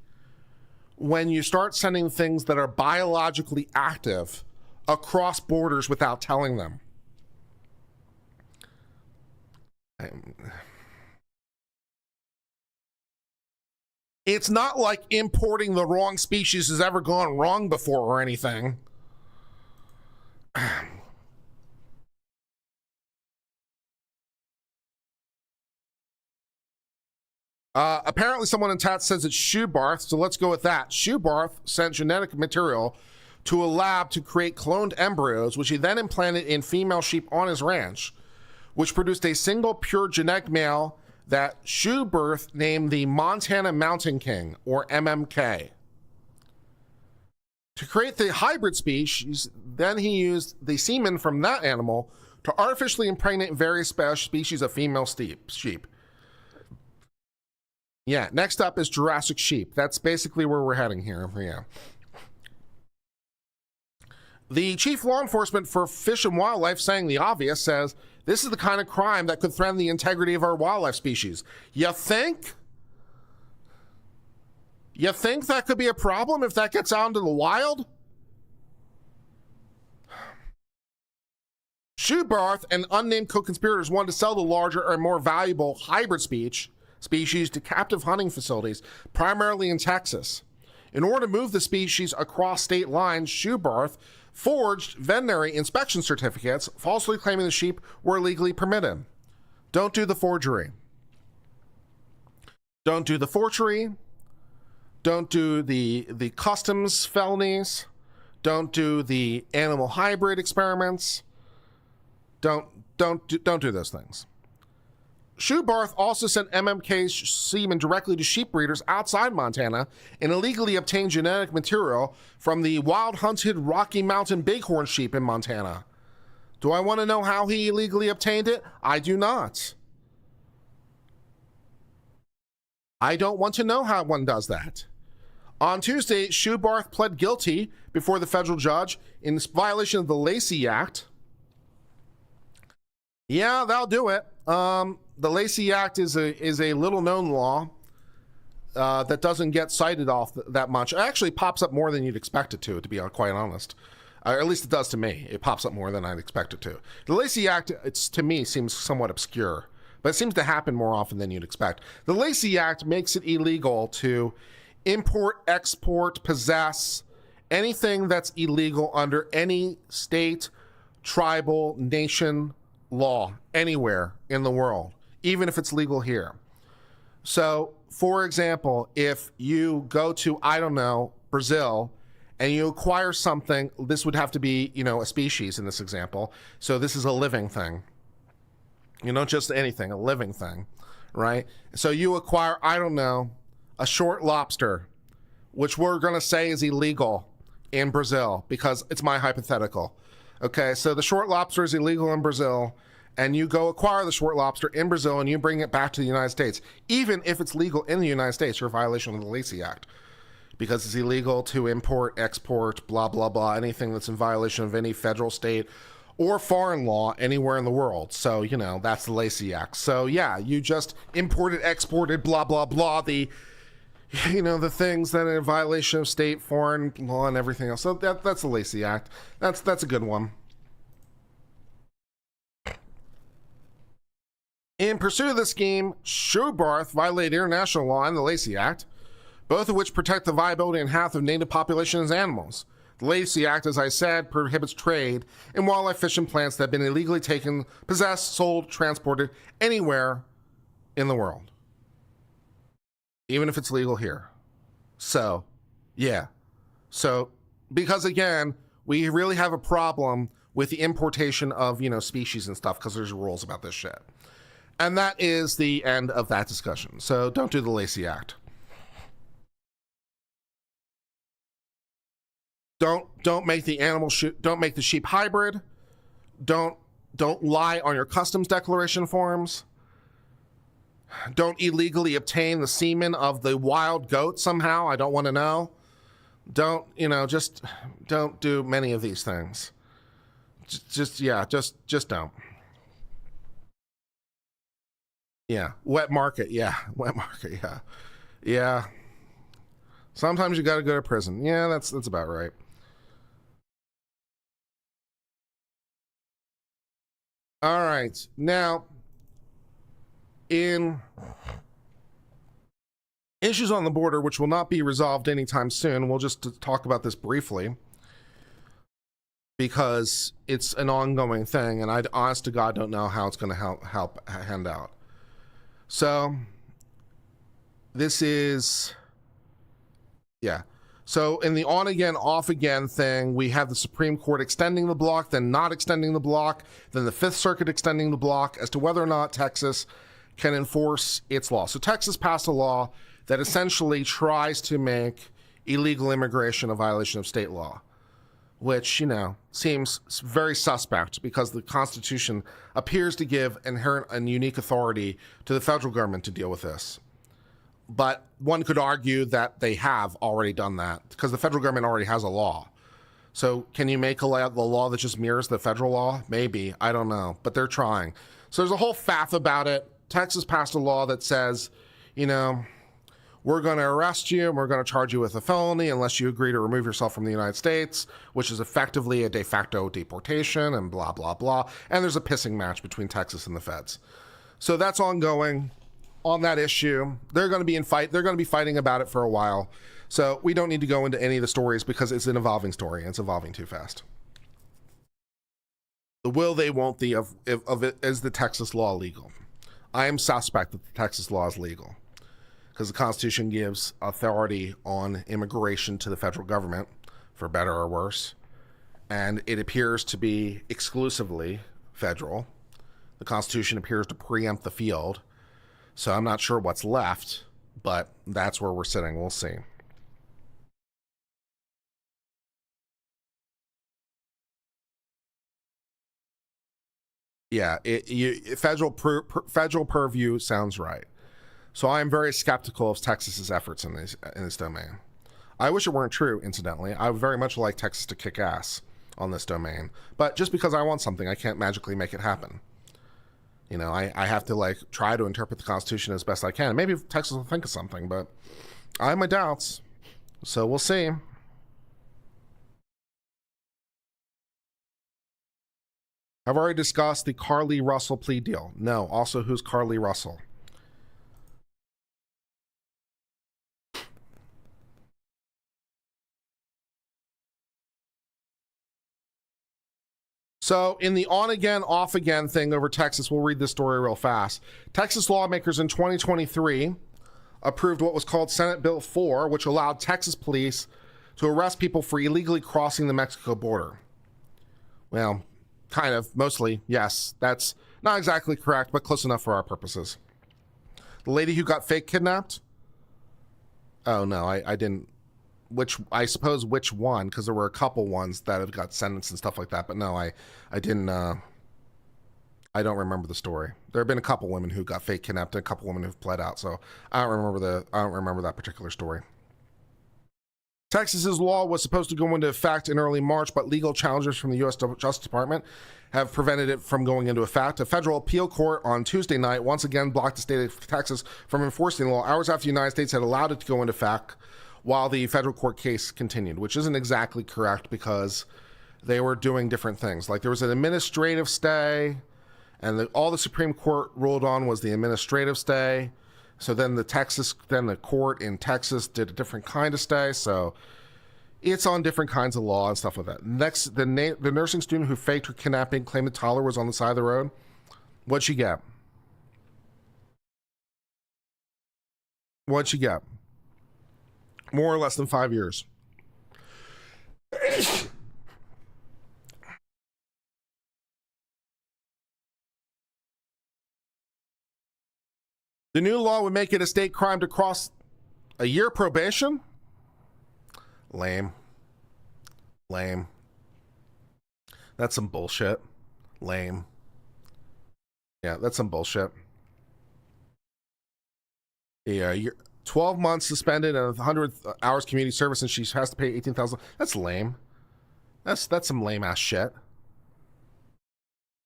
when you start sending things that are biologically active across borders without telling them. It's not like importing the wrong species has ever gone wrong before or anything. Apparently someone in chat says it's Shawbroth, so let's go with that. Shawbroth sent genetic material to a lab to create cloned embryos, which he then implanted in female sheep on his ranch, which produced a single pure genetic male that Shawbroth named the Montana Mountain King, or MMK. To create the hybrid species, then he used the semen from that animal to artificially impregnate various species of female sheep. Yeah, next up is Jurassic sheep. That's basically where we're heading here. Yeah. The chief law enforcement for Fish and Wildlife, saying the obvious, says this is the kind of crime that could threaten the integrity of our wildlife species. You think? You think that could be a problem if that gets out into the wild? Shawbroth and unnamed co-conspirators wanted to sell the larger or more valuable hybrid species to captive hunting facilities, primarily in Texas. In order to move the species across state lines, Shawbroth forged veterinary inspection certificates, falsely claiming the sheep were legally permitted. Don't do the forgery. Don't do the forgery. Don't do the customs felonies. Don't do the animal hybrid experiments. Don't do those things. Shawbroth also sent MMK's semen directly to sheep breeders outside Montana and illegally obtained genetic material from the wild-hunted Rocky Mountain bighorn sheep in Montana. Do I want to know how he illegally obtained it? I do not. I don't want to know how one does that. On Tuesday, Shawbroth pled guilty before the federal judge in violation of the Lacey Act. Yeah, that'll do it. The Lacey Act is a little-known law that doesn't get cited off that much. It actually pops up more than you'd expect it to be quite honest. Or at least it does to me. It pops up more than I'd expect it to. The Lacey Act, to me, seems somewhat obscure, but it seems to happen more often than you'd expect. The Lacey Act makes it illegal to import, export, possess anything that's illegal under any state, tribal, nation law anywhere in the world, even if it's legal here. So, for example, if you go to, I don't know, Brazil, and you acquire something, this would have to be, you know, a species in this example. So this is a living thing. You know, just anything, a living thing, right? So you acquire, I don't know, a short lobster, which we're going to say is illegal in Brazil because it's my hypothetical. Okay, so the short lobster is illegal in Brazil, and you go acquire the short lobster in Brazil and you bring it back to the United States. Even if it's legal in the United States, you're a violation of the Lacey Act because it's illegal to import, export, blah, blah, blah, anything that's in violation of any federal, state, or foreign law anywhere in the world. So, you know, that's the Lacey Act. So, yeah, you just imported, exported, blah, blah, blah, the, you know, the things that are in violation of state, foreign law, and everything else. So that's the Lacey Act. That's a good one. In pursuit of the scheme, Schubarth violated international law and the Lacey Act, both of which protect the viability and health of native populations and animals. The Lacey Act, as I said, prohibits trade in wildlife fish and plants that have been illegally taken, possessed, sold, transported anywhere in the world, even if it's legal here. So, yeah. So, because again, we really have a problem with the importation of, you know, species and stuff because there's rules about this shit. And that is the end of that discussion. So don't do the Lacey Act. Don't make the don't make the sheep hybrid. Don't lie on your customs declaration forms. Don't illegally obtain the semen of the wild goat somehow. I don't want to know. Don't, you know, just don't do many of these things. Just don't. Yeah, wet market. Yeah, wet market. Yeah, yeah. Sometimes you got to go to prison. Yeah, that's about right. All right, now in issues on the border, which will not be resolved anytime soon, we'll just talk about this briefly because it's an ongoing thing, and I honest to God don't know how it's going to help hand out. So this is, yeah. So in the on again, off again thing, we have the Supreme Court extending the block, then not extending the block, then the Fifth Circuit extending the block as to whether or not Texas can enforce its law. So Texas passed a law that essentially tries to make illegal immigration a violation of state law, which, you know, seems very suspect because the Constitution appears to give inherent and unique authority to the federal government to deal with this. But one could argue that they have already done that because the federal government already has a law. So can you make the law that just mirrors the federal law? Maybe. I don't know. But they're trying. So there's a whole faff about it. Texas passed a law that says, you know, we're going to arrest you and we're going to charge you with a felony unless you agree to remove yourself from the United States, which is effectively a de facto deportation and blah, blah, blah. And there's a pissing match between Texas and the feds. So that's ongoing. On that issue, they're going to be fighting about it for a while. So we don't need to go into any of the stories because it's an evolving story and it's evolving too fast. The will they, won't they of it, is the Texas law legal? I am suspect that the Texas law is legal because the Constitution gives authority on immigration to the federal government, for better or worse. And it appears to be exclusively federal. The Constitution appears to preempt the field. So I'm not sure what's left, but that's where we're sitting. We'll see. Yeah, federal purview sounds right. So I'm very skeptical of Texas's efforts in this domain. I wish it weren't true, incidentally. I would very much like Texas to kick ass on this domain. But just because I want something, I can't magically make it happen. You know, I have to like try to interpret the Constitution as best I can. Maybe Texas will think of something, but I have my doubts. So we'll see. I've already discussed the Carly Russell plea deal. No, also who's Carly Russell? So in the on again, off again thing over Texas, we'll read this story real fast. Texas lawmakers in 2023 approved what was called Senate Bill 4, which allowed Texas police to arrest people for illegally crossing the Mexico border. Well, kind of, mostly, yes. That's not exactly correct, but close enough for our purposes. The lady who got fake kidnapped? Oh, no, I didn't. I suppose which one, because there were a couple ones that have got sentenced and stuff like that, but no, I didn't, I don't remember the story. There have been a couple women who got fake kidnapped and a couple women who've pled out, so I don't remember that particular story. Texas's law was supposed to go into effect in early March, but legal challenges from the U.S. Justice Department have prevented it from going into effect. A federal appeal court on Tuesday night once again blocked the state of Texas from enforcing the law hours after the United States had allowed it to go into effect while the federal court case continued, which isn't exactly correct because they were doing different things. Like there was an administrative stay, and all the Supreme Court ruled on was the administrative stay. So then the court in Texas did a different kind of stay. So it's on different kinds of law and stuff like that. Next, the nursing student who faked her kidnapping claimed the toddler was on the side of the road. What'd she get? What'd she get? More or less than 5 years. The new law would make it a state crime to cross a year probation? Lame. Lame. That's some bullshit. Lame. Yeah, that's some bullshit. Yeah, you're 12 months suspended and 100 hours community service, and she has to pay $18,000. That's lame. That's some lame ass shit.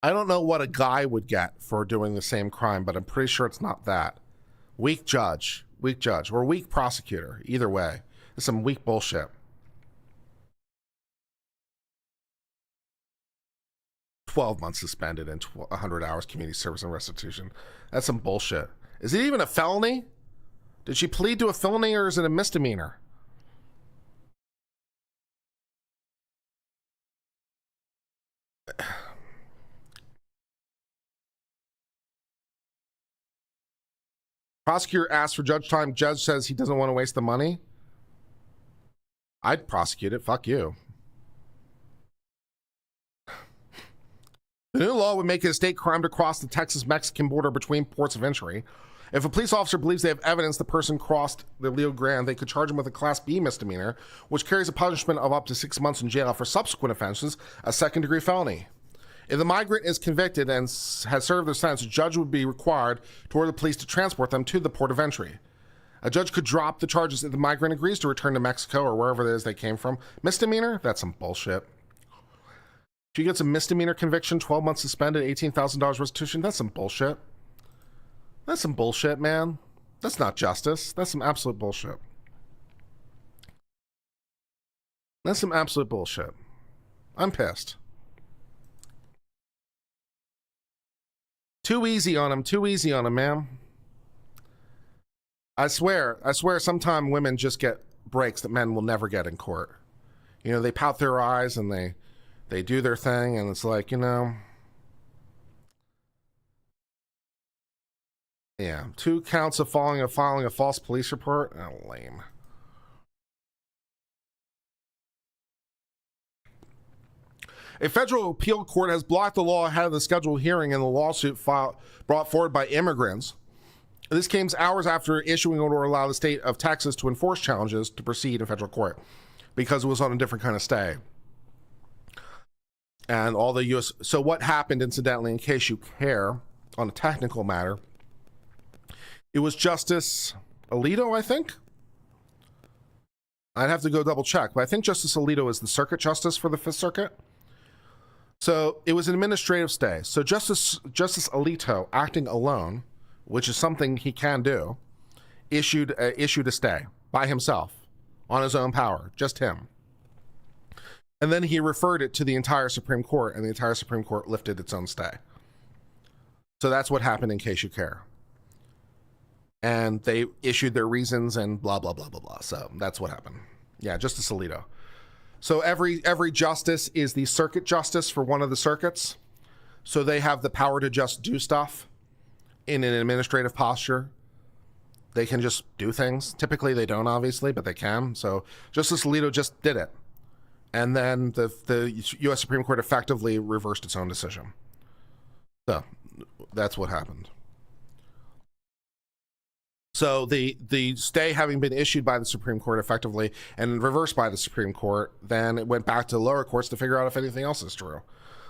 I don't know what a guy would get for doing the same crime, but I'm pretty sure it's not that. Weak judge, or weak prosecutor. Either way, it's some weak bullshit. 12 months suspended and 100 hours community service and restitution. That's some bullshit. Is it even a felony? Did she plead to a felony or is it a misdemeanor? Prosecutor asks for judge time. Judge says he doesn't want to waste the money. I'd prosecute it. Fuck you. The new law would make it a state crime to cross the Texas-Mexican border between ports of entry. If a police officer believes they have evidence the person crossed the Rio Grande, they could charge him with a Class B misdemeanor, which carries a punishment of up to 6 months in jail for subsequent offenses, a second-degree felony. If the migrant is convicted and has served their sentence, a judge would be required to order the police to transport them to the port of entry. A judge could drop the charges if the migrant agrees to return to Mexico or wherever it is they came from. Misdemeanor? That's some bullshit. She gets a misdemeanor conviction, 12 months suspended, $18,000 restitution. That's some bullshit. That's some bullshit, man. That's not justice. That's some absolute bullshit. That's some absolute bullshit. I'm pissed. Too easy on him, man. I swear, sometimes women just get breaks that men will never get in court. You know, they pout their eyes and they do their thing, and it's like, you know, yeah, 2 counts of filing a false police report. Oh, lame. A federal appeal court has blocked the law ahead of the scheduled hearing in the lawsuit brought forward by immigrants. This came hours after issuing an order to allow the state of Texas to enforce challenges to proceed in federal court because it was on a different kind of stay. And all the U.S. So what happened, incidentally, in case you care, on a technical matter, it was Justice Alito, I think. I'd have to go double check, but I think Justice Alito is the circuit justice for the Fifth Circuit. So it was an administrative stay. So Justice Alito, acting alone, which is something he can do, issued a stay by himself on his own power, just him. And then he referred it to the entire Supreme Court, and the entire Supreme Court lifted its own stay. So that's what happened, in case you care. And they issued their reasons and blah, blah, blah, blah, blah. So that's what happened. Yeah, Justice Alito. So every justice is the circuit justice for one of the circuits. So they have the power to just do stuff in an administrative posture. they can just do things. Typically they don't, obviously, but they can. So Justice Alito just did it. And then the U.S. Supreme Court effectively reversed its own decision. So that's what happened. So the stay having been issued by the Supreme Court effectively and reversed by the Supreme Court, then it went back to lower courts to figure out if anything else is true.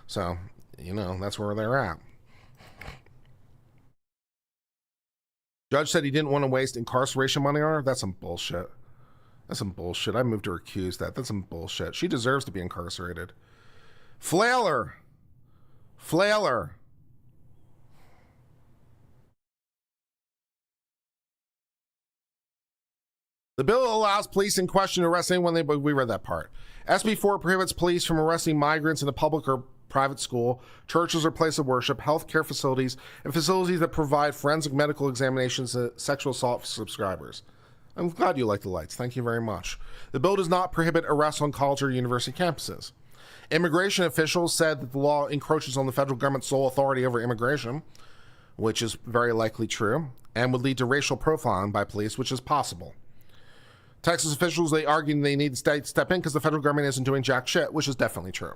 So, you know, that's where they're at. Judge said he didn't want to waste incarceration money on her. That's some bullshit. That's some bullshit. I moved to recuse that. That's some bullshit. She deserves to be incarcerated. Flailer. Flailer. The bill allows police in question to arrest anyone we read that part. SB 4 prohibits police from arresting migrants in a public or private school, churches or place of worship, healthcare facilities, and facilities that provide forensic medical examinations to sexual assault subscribers. I'm glad you like the lights. Thank you very much. The bill does not prohibit arrests on college or university campuses. Immigration officials said that the law encroaches on the federal government's sole authority over immigration, which is very likely true, and would lead to racial profiling by police, which is possible. Texas officials, they argue they need the state to step in because the federal government isn't doing jack shit, which is definitely true.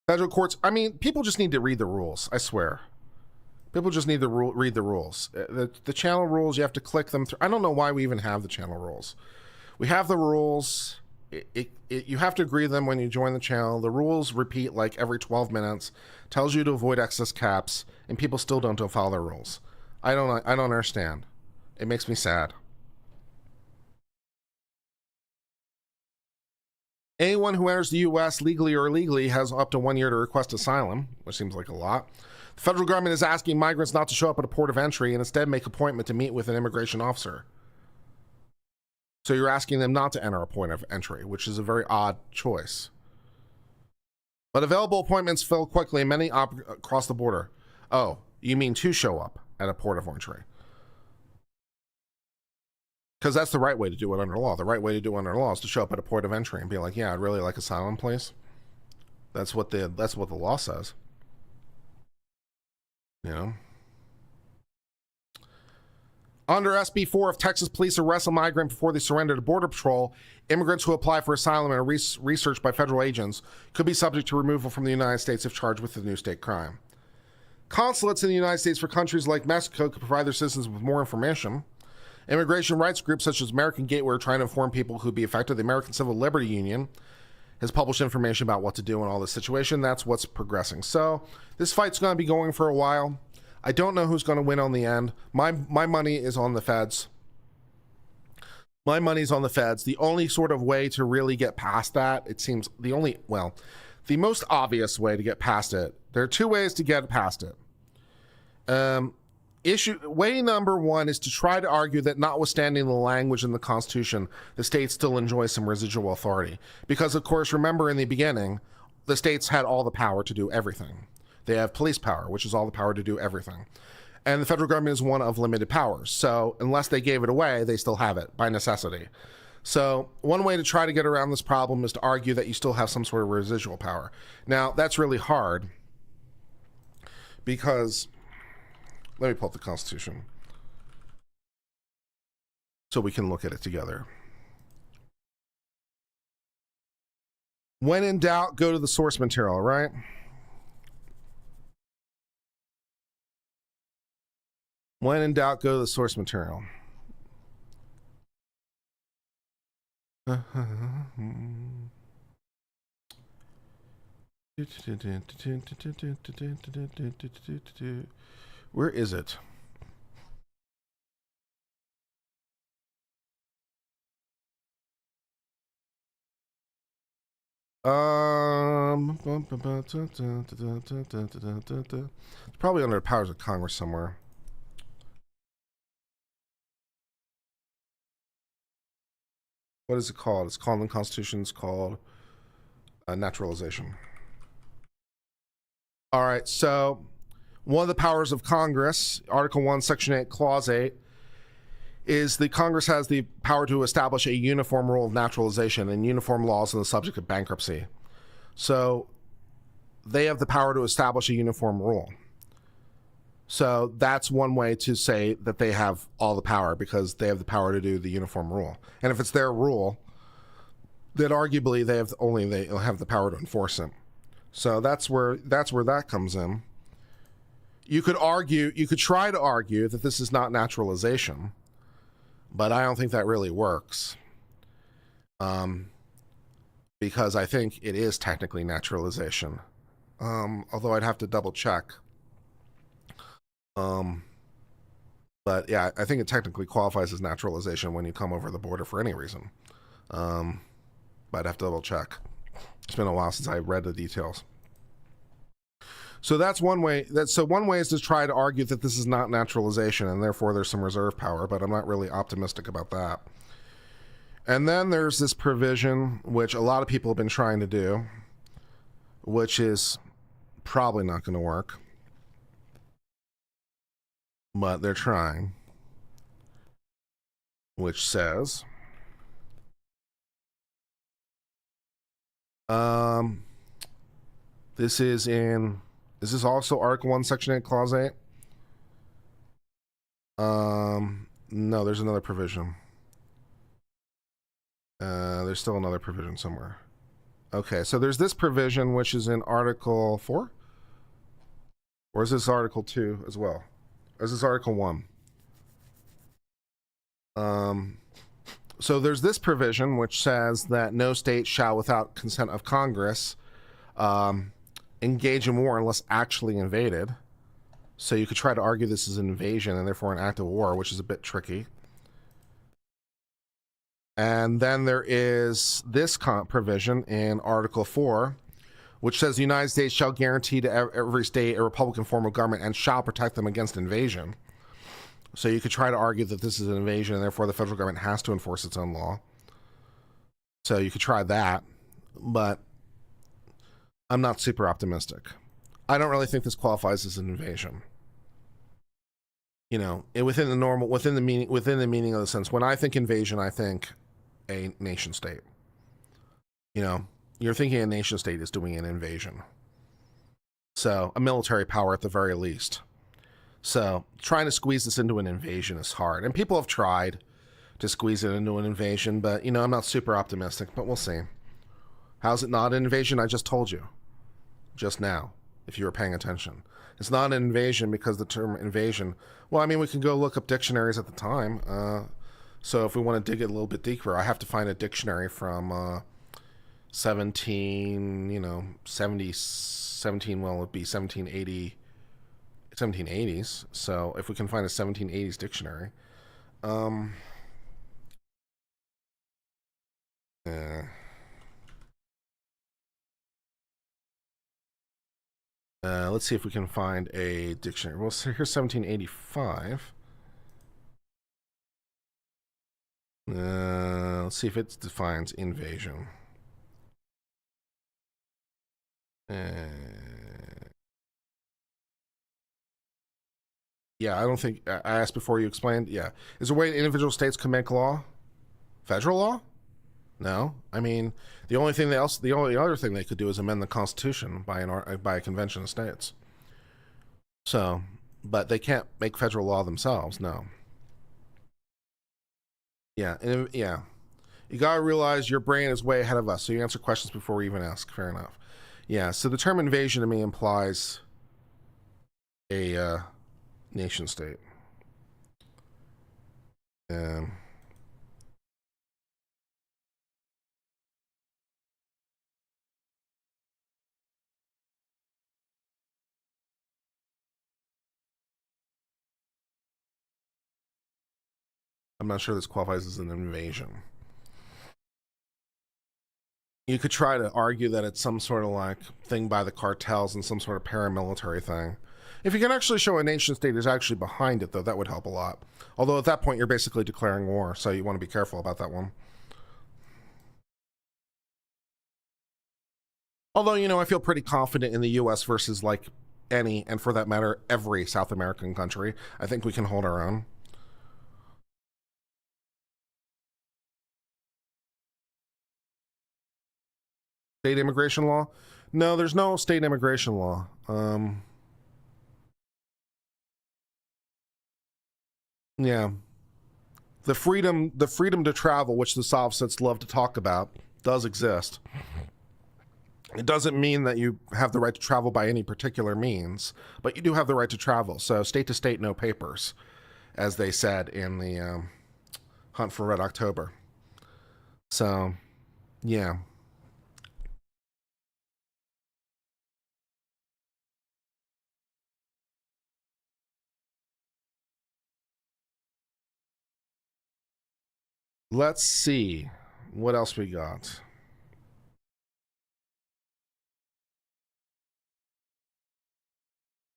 Federal courts, I mean, people just need to read the rules, I swear. People just need to read the rules. The channel rules, you have to click them through. I don't know why we even have the channel rules. We have the rules. You have to agree to them when you join the channel. The rules repeat like every 12 minutes, tells you to avoid excess caps, and people still don't follow their rules. I don't understand. It makes me sad. Anyone who enters the U.S. legally or illegally has up to 1 year to request asylum, which seems like a lot. The federal government is asking migrants not to show up at a port of entry and instead make an appointment to meet with an immigration officer. So you're asking them not to enter a point of entry, which is a very odd choice. But available appointments fill quickly, and many across the border. Oh, you mean to show up at a port of entry? Because that's the right way to do it under law. The right way to do it under law is to show up at a port of entry and be like, yeah, I'd really like asylum, please. That's what the law says. You know? Under SB 4, if Texas police arrest a migrant before they surrender to Border Patrol, immigrants who apply for asylum and are researched by federal agents could be subject to removal from the United States if charged with a new state crime. Consulates in the United States for countries like Mexico could provide their citizens with more information. Immigration rights groups such as American Gateway are trying to inform people who would be affected. The American Civil Liberty Union has published information about what to do in all this situation. That's what's progressing. So this fight's going to be going for a while. I don't know who's going to win on the end. My money is on the feds. My money's on the feds. The only sort of way to really get past that, it seems, the most obvious way to get past it, there are two ways to get past it. Way number one is to try to argue that notwithstanding the language in the Constitution, the states still enjoy some residual authority. Because, of course, remember in the beginning, the states had all the power to do everything. They have police power, which is all the power to do everything. And the federal government is one of limited powers. So unless they gave it away, they still have it by necessity. So one way to try to get around this problem is to argue that you still have some sort of residual power. Now, that's really hard because... Let me pull up the Constitution so we can look at it together. When in doubt, go to the source material, right? When in doubt, go to the source material. Where is it? It's probably under the powers of Congress somewhere. What is it called? It's called in the Constitution. It's called naturalization. All right, so one of the powers of Congress, Article 1, Section 8, Clause 8, is the Congress has the power to establish a uniform rule of naturalization and uniform laws on the subject of bankruptcy. So they have the power to establish a uniform rule. So that's one way to say that they have all the power, because they have the power to do the uniform rule. And if it's their rule, then arguably they'll have the power to enforce it. So that's where that comes in. You could try to argue that this is not naturalization, but I don't think that really works. Because I think it is technically naturalization. Although I'd have to double check. But yeah, I think it technically qualifies as naturalization when you come over the border for any reason. But I'd have to double check. It's been a while since I read the details. So that's one way. One way is to try to argue that this is not naturalization and therefore there's some reserve power, but I'm not really optimistic about that. And then there's this provision, which a lot of people have been trying to do, which is probably not going to work. But they're trying, which says, this is also Article 1, Section 8, Clause 8? No, there's another provision. There's still another provision somewhere. Okay, so there's this provision, which is in Article 4? Or is this Article 2 as well? Or is this Article 1? So there's this provision which says that no state shall, without consent of Congress, engage in war unless actually invaded. So you could try to argue this is an invasion and therefore an act of war, which is a bit tricky. And then there is this provision in Article 4, which says the United States shall guarantee to every state a republican form of government and shall protect them against invasion. So you could try to argue that this is an invasion and therefore the federal government has to enforce its own law. So you could try that, but I'm not super optimistic. I don't really think this qualifies as an invasion. You know, within the meaning of the sense. When I think invasion, I think a nation state. You know, you're thinking a nation state is doing an invasion. So a military power at the very least. So trying to squeeze this into an invasion is hard. And people have tried to squeeze it into an invasion, but, you know, I'm not super optimistic, but we'll see. How's it not an invasion? I just told you. Just now, if you were paying attention. It's not an invasion because the term invasion, well, I mean, we can go look up dictionaries at the time. So if we want to dig it a little bit deeper, I have to find a dictionary from 1780s. So if we can find a 1780s dictionary. Let's see if we can find a dictionary. Well, so here's 1785. Let's see if it defines invasion. Yeah, I don't think I asked before you explained. Yeah, is there a way individual states can make law? Federal law? No. I mean, the only other thing they could do is amend the Constitution by a convention of states. So, but they can't make federal law themselves. No. Yeah, yeah. You gotta realize your brain is way ahead of us, so you answer questions before we even ask. Fair enough. Yeah. So the term invasion to me implies a nation state. And I'm not sure this qualifies as an invasion. You could try to argue that it's some sort of like thing by the cartels and some sort of paramilitary thing. If you can actually show a nation state is actually behind it, though, that would help a lot. Although at that point, you're basically declaring war, so you want to be careful about that one. Although, you know, I feel pretty confident in the U.S. versus like any, and for that matter, every South American country. I think we can hold our own. State immigration law? No, there's no state immigration law. Yeah. The freedom to travel, which the Soviets love to talk about, does exist. It doesn't mean that you have the right to travel by any particular means, but you do have the right to travel. So state to state, no papers, as they said in the Hunt for Red October. So, yeah. Let's see what else we got.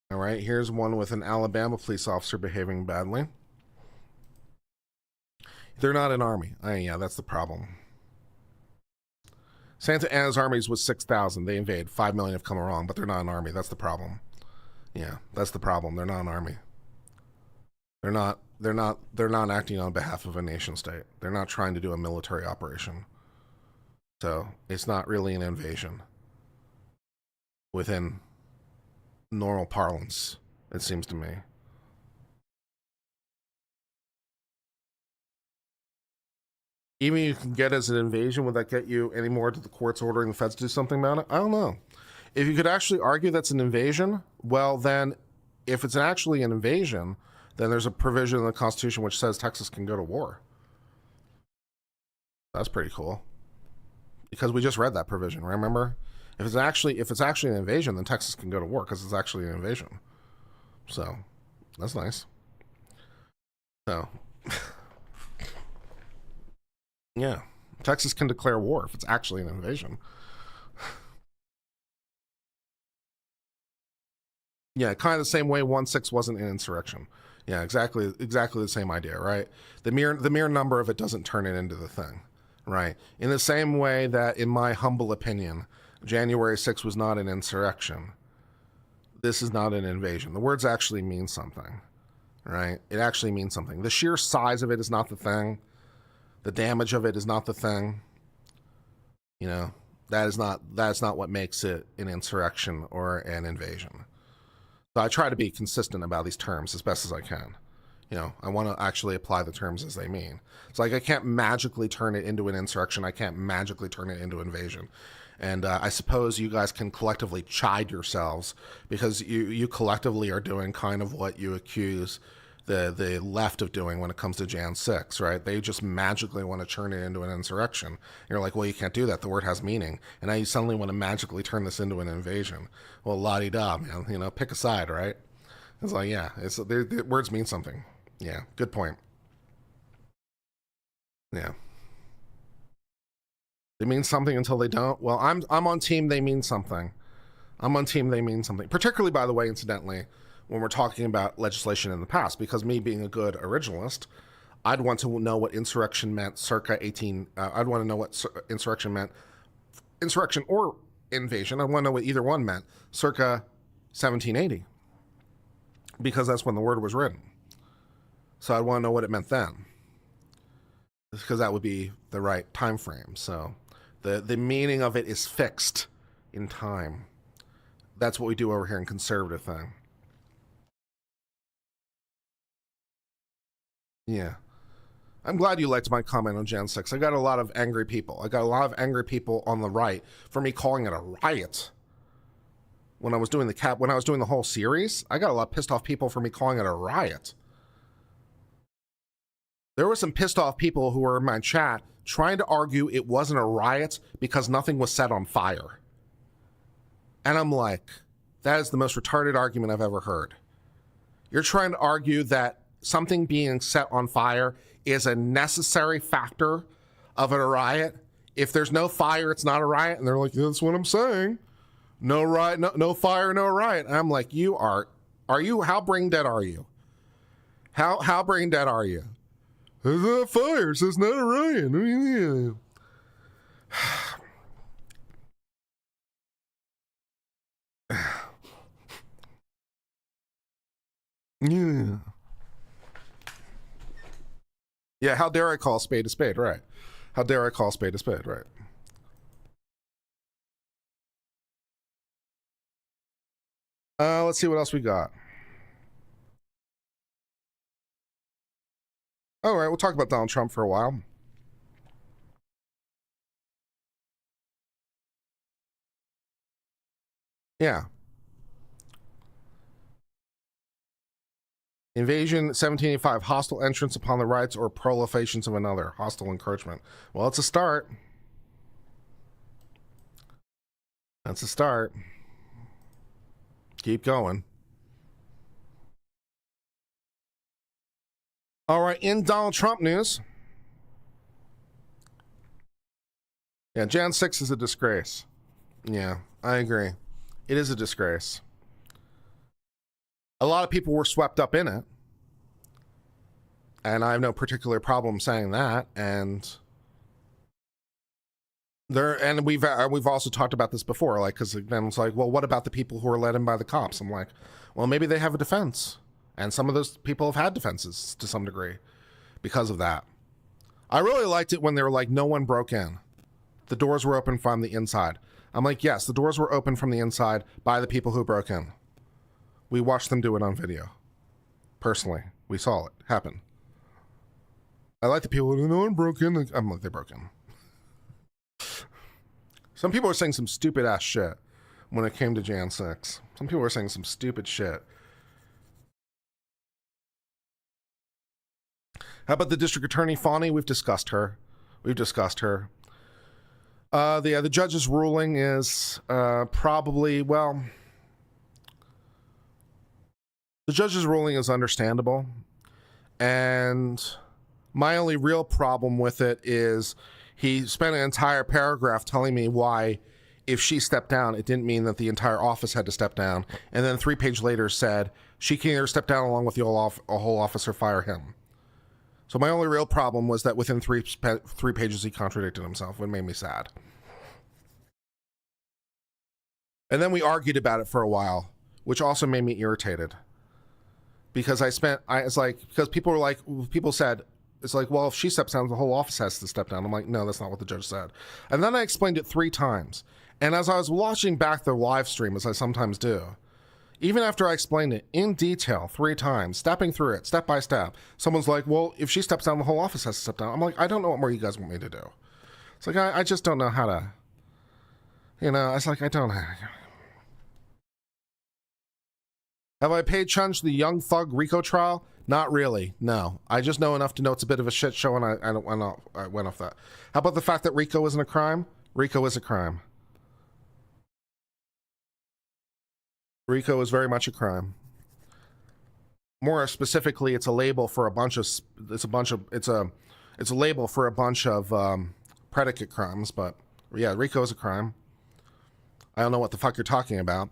All right, here's one with an Alabama police officer behaving badly. They're not an army. Yeah, that's the problem. Santa Anna's armies was 6,000. They invade. 5 million have come along, but they're not an army. That's the problem. Yeah, that's the problem. They're not an army. They're not acting on behalf of a nation state. They're not trying to do a military operation. So it's not really an invasion within normal parlance, it seems to me. Even you can get as an invasion, would that get you any more to the courts ordering the feds to do something about it? I don't know. If you could actually argue that's an invasion, well, then if it's actually an invasion, then there's a provision in the Constitution which says Texas can go to war. That's pretty cool. Because we just read that provision, remember? If it's actually an invasion, then Texas can go to war because it's actually an invasion. So that's nice. So yeah, Texas can declare war if it's actually an invasion. Yeah, kind of the same way 1-6 wasn't an insurrection. Yeah, exactly the same idea, right? The mere number of it doesn't turn it into the thing, right? In the same way that, in my humble opinion, January 6th was not an insurrection. This is not an invasion. The words actually mean something, right? It actually means something. The sheer size of it is not the thing. The damage of it is not the thing. You know, that's not what makes it an insurrection or an invasion. So I try to be consistent about these terms as best as I can. You know, I want to actually apply the terms as they mean. It's like I can't magically turn it into an insurrection. I can't magically turn it into invasion. And I suppose you guys can collectively chide yourselves because you collectively are doing kind of what you accuse the left of doing when it comes to Jan 6, right? They just magically want to turn it into an insurrection. And you're like, well, you can't do that. The word has meaning. And now you suddenly want to magically turn this into an invasion. Well, la-di-da, man. You know, pick a side, right? It's like, yeah, the words mean something. Yeah, good point. Yeah. They mean something until they don't. Well, I'm on team they mean something. I'm on team they mean something. Particularly, by the way, incidentally, when we're talking about legislation in the past, because me being a good originalist, I'd want to know what insurrection meant circa 18. I'd want to know what insurrection meant, insurrection or invasion. I want to know what either one meant circa 1780, because that's when the word was written. So I'd want to know what it meant then, because that would be the right time frame. So the meaning of it is fixed in time. That's what we do over here in conservative thing. Yeah. I'm glad you liked my comment on Jan 6. I got a lot of angry people. I got a lot of angry people on the right for me calling it a riot. When I was doing the whole series, I got a lot of pissed off people for me calling it a riot. There were some pissed off people who were in my chat trying to argue it wasn't a riot because nothing was set on fire. And I'm like, that is the most retarded argument I've ever heard. You're trying to argue that something being set on fire is a necessary factor of a riot. If there's no fire, it's not a riot. And they're like, yeah, that's what I'm saying. No riot, no fire, no riot. And I'm like, are you, how brain dead are you? How brain dead are you? There's not fire, so it's not a riot. Yeah. Yeah, how dare I call a spade, right? How dare I call a spade, right? Let's see what else we got. All right, we'll talk about Donald Trump for a while. Yeah. Invasion 1785, hostile entrance upon the rights or proliferations of another, hostile encroachment. Well, it's a start. That's a start. Keep going. All right, in Donald Trump news. Yeah, Jan 6 is a disgrace. Yeah, I agree. It is a disgrace. A lot of people were swept up in it. And I have no particular problem saying that. And we've also talked about this before, like, because then it's like, well, what about the people who are let in by the cops? I'm like, well, maybe they have a defense. And some of those people have had defenses to some degree because of that. I really liked it when they were like, no one broke in. The doors were open from the inside. I'm like, yes, the doors were open from the inside by the people who broke in. We watched them do it on video. Personally, we saw it happen. I like the people who, no one broke in. I'm like, they broke in. Some people are saying some stupid ass shit when it came to Jan 6. Some people are saying some stupid shit. How about the district attorney, Fani? We've discussed her. The judge's ruling is probably, well, the judge's ruling is understandable. And my only real problem with it is he spent an entire paragraph telling me why, if she stepped down, it didn't mean that the entire office had to step down. And then 3 pages later said she can either step down along with the whole office or fire him. So my only real problem was that within three pages he contradicted himself. It made me sad. And then we argued about it for a while, which also made me irritated. Because because people were like, people said, it's like, well, if she steps down, the whole office has to step down. I'm like, no, that's not what the judge said. And then I explained it 3 times. And as I was watching back the live stream, as I sometimes do, even after I explained it in detail 3 times, stepping through it, step by step, someone's like, well, if she steps down, the whole office has to step down. I'm like, I don't know what more you guys want me to do. It's like, I just don't know how to, it's like, I don't know. Have I paid Chunch the Young Thug Rico trial? Not really, no. I just know enough to know it's a bit of a shit show, and I went off that. How about the fact that Rico isn't a crime? Rico is a crime. Rico is very much a crime. More specifically, it's a label for a bunch of label for a bunch of predicate crimes. But yeah, Rico is a crime. I don't know what the fuck you're talking about.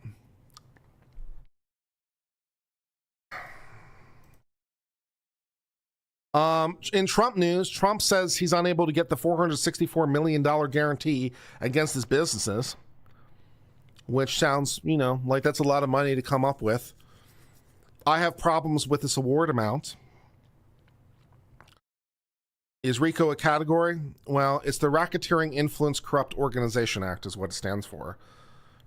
In Trump news, Trump says he's unable to get the $464 million guarantee against his businesses, which sounds, like that's a lot of money to come up with. I have problems with this award amount. Is RICO a category? Well, it's the Racketeering Influence Corrupt Organization Act is what it stands for.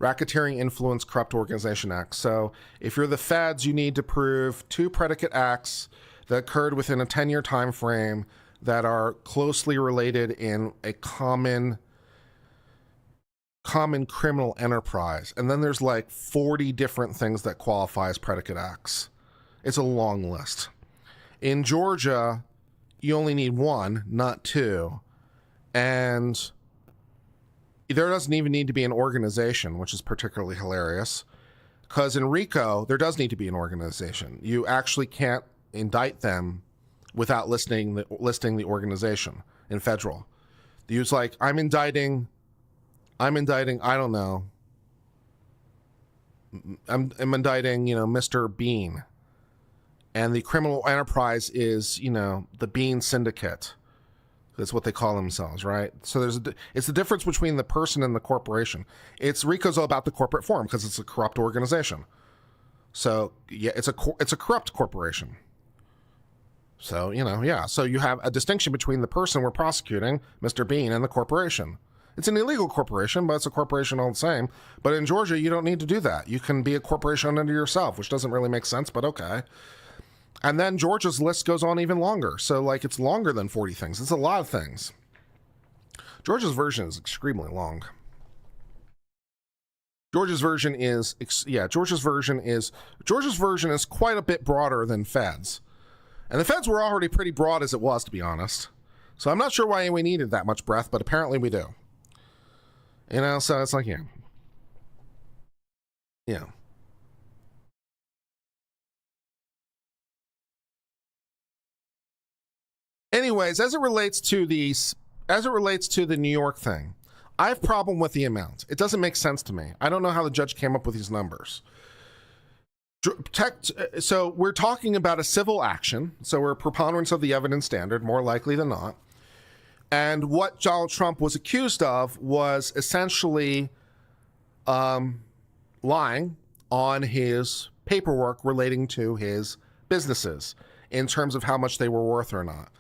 Racketeering Influence Corrupt Organization Act. So if you're the feds, you need to prove 2 predicate acts that occurred within a 10-year time frame that are closely related in a common criminal enterprise. And then there's like 40 different things that qualify as predicate acts. It's a long list. In Georgia, you only need 1, not 2. And there doesn't even need to be an organization, which is particularly hilarious. Because in RICO, there does need to be an organization. You actually can't indict them without listing the organization in federal. Use like, I'm indicting, I don't know. I'm indicting, Mr. Bean. And the criminal enterprise is, the Bean Syndicate. That's what they call themselves, right? So it's the difference between the person and the corporation. RICO's all about the corporate form because it's a corrupt organization. So yeah, it's a corrupt corporation. So, so you have a distinction between the person we're prosecuting, Mr. Bean, and the corporation. It's an illegal corporation, but it's a corporation all the same. But in Georgia, you don't need to do that. You can be a corporation unto yourself, which doesn't really make sense, but okay. And then Georgia's list goes on even longer. So, like, it's longer than 40 things. It's a lot of things. Georgia's version is extremely long. Georgia's version is quite a bit broader than Fed's. And the Feds were already pretty broad as it was, to be honest. So I'm not sure why we needed that much breadth, but apparently we do. You know, so it's like, yeah. Yeah. Anyways, as it relates to the New York thing, I have a problem with the amount. It doesn't make sense to me. I don't know how the judge came up with these numbers. So we're talking about a civil action. So we're a preponderance of the evidence standard, more likely than not. And what Donald Trump was accused of was essentially lying on his paperwork relating to his businesses in terms of how much they were worth or not.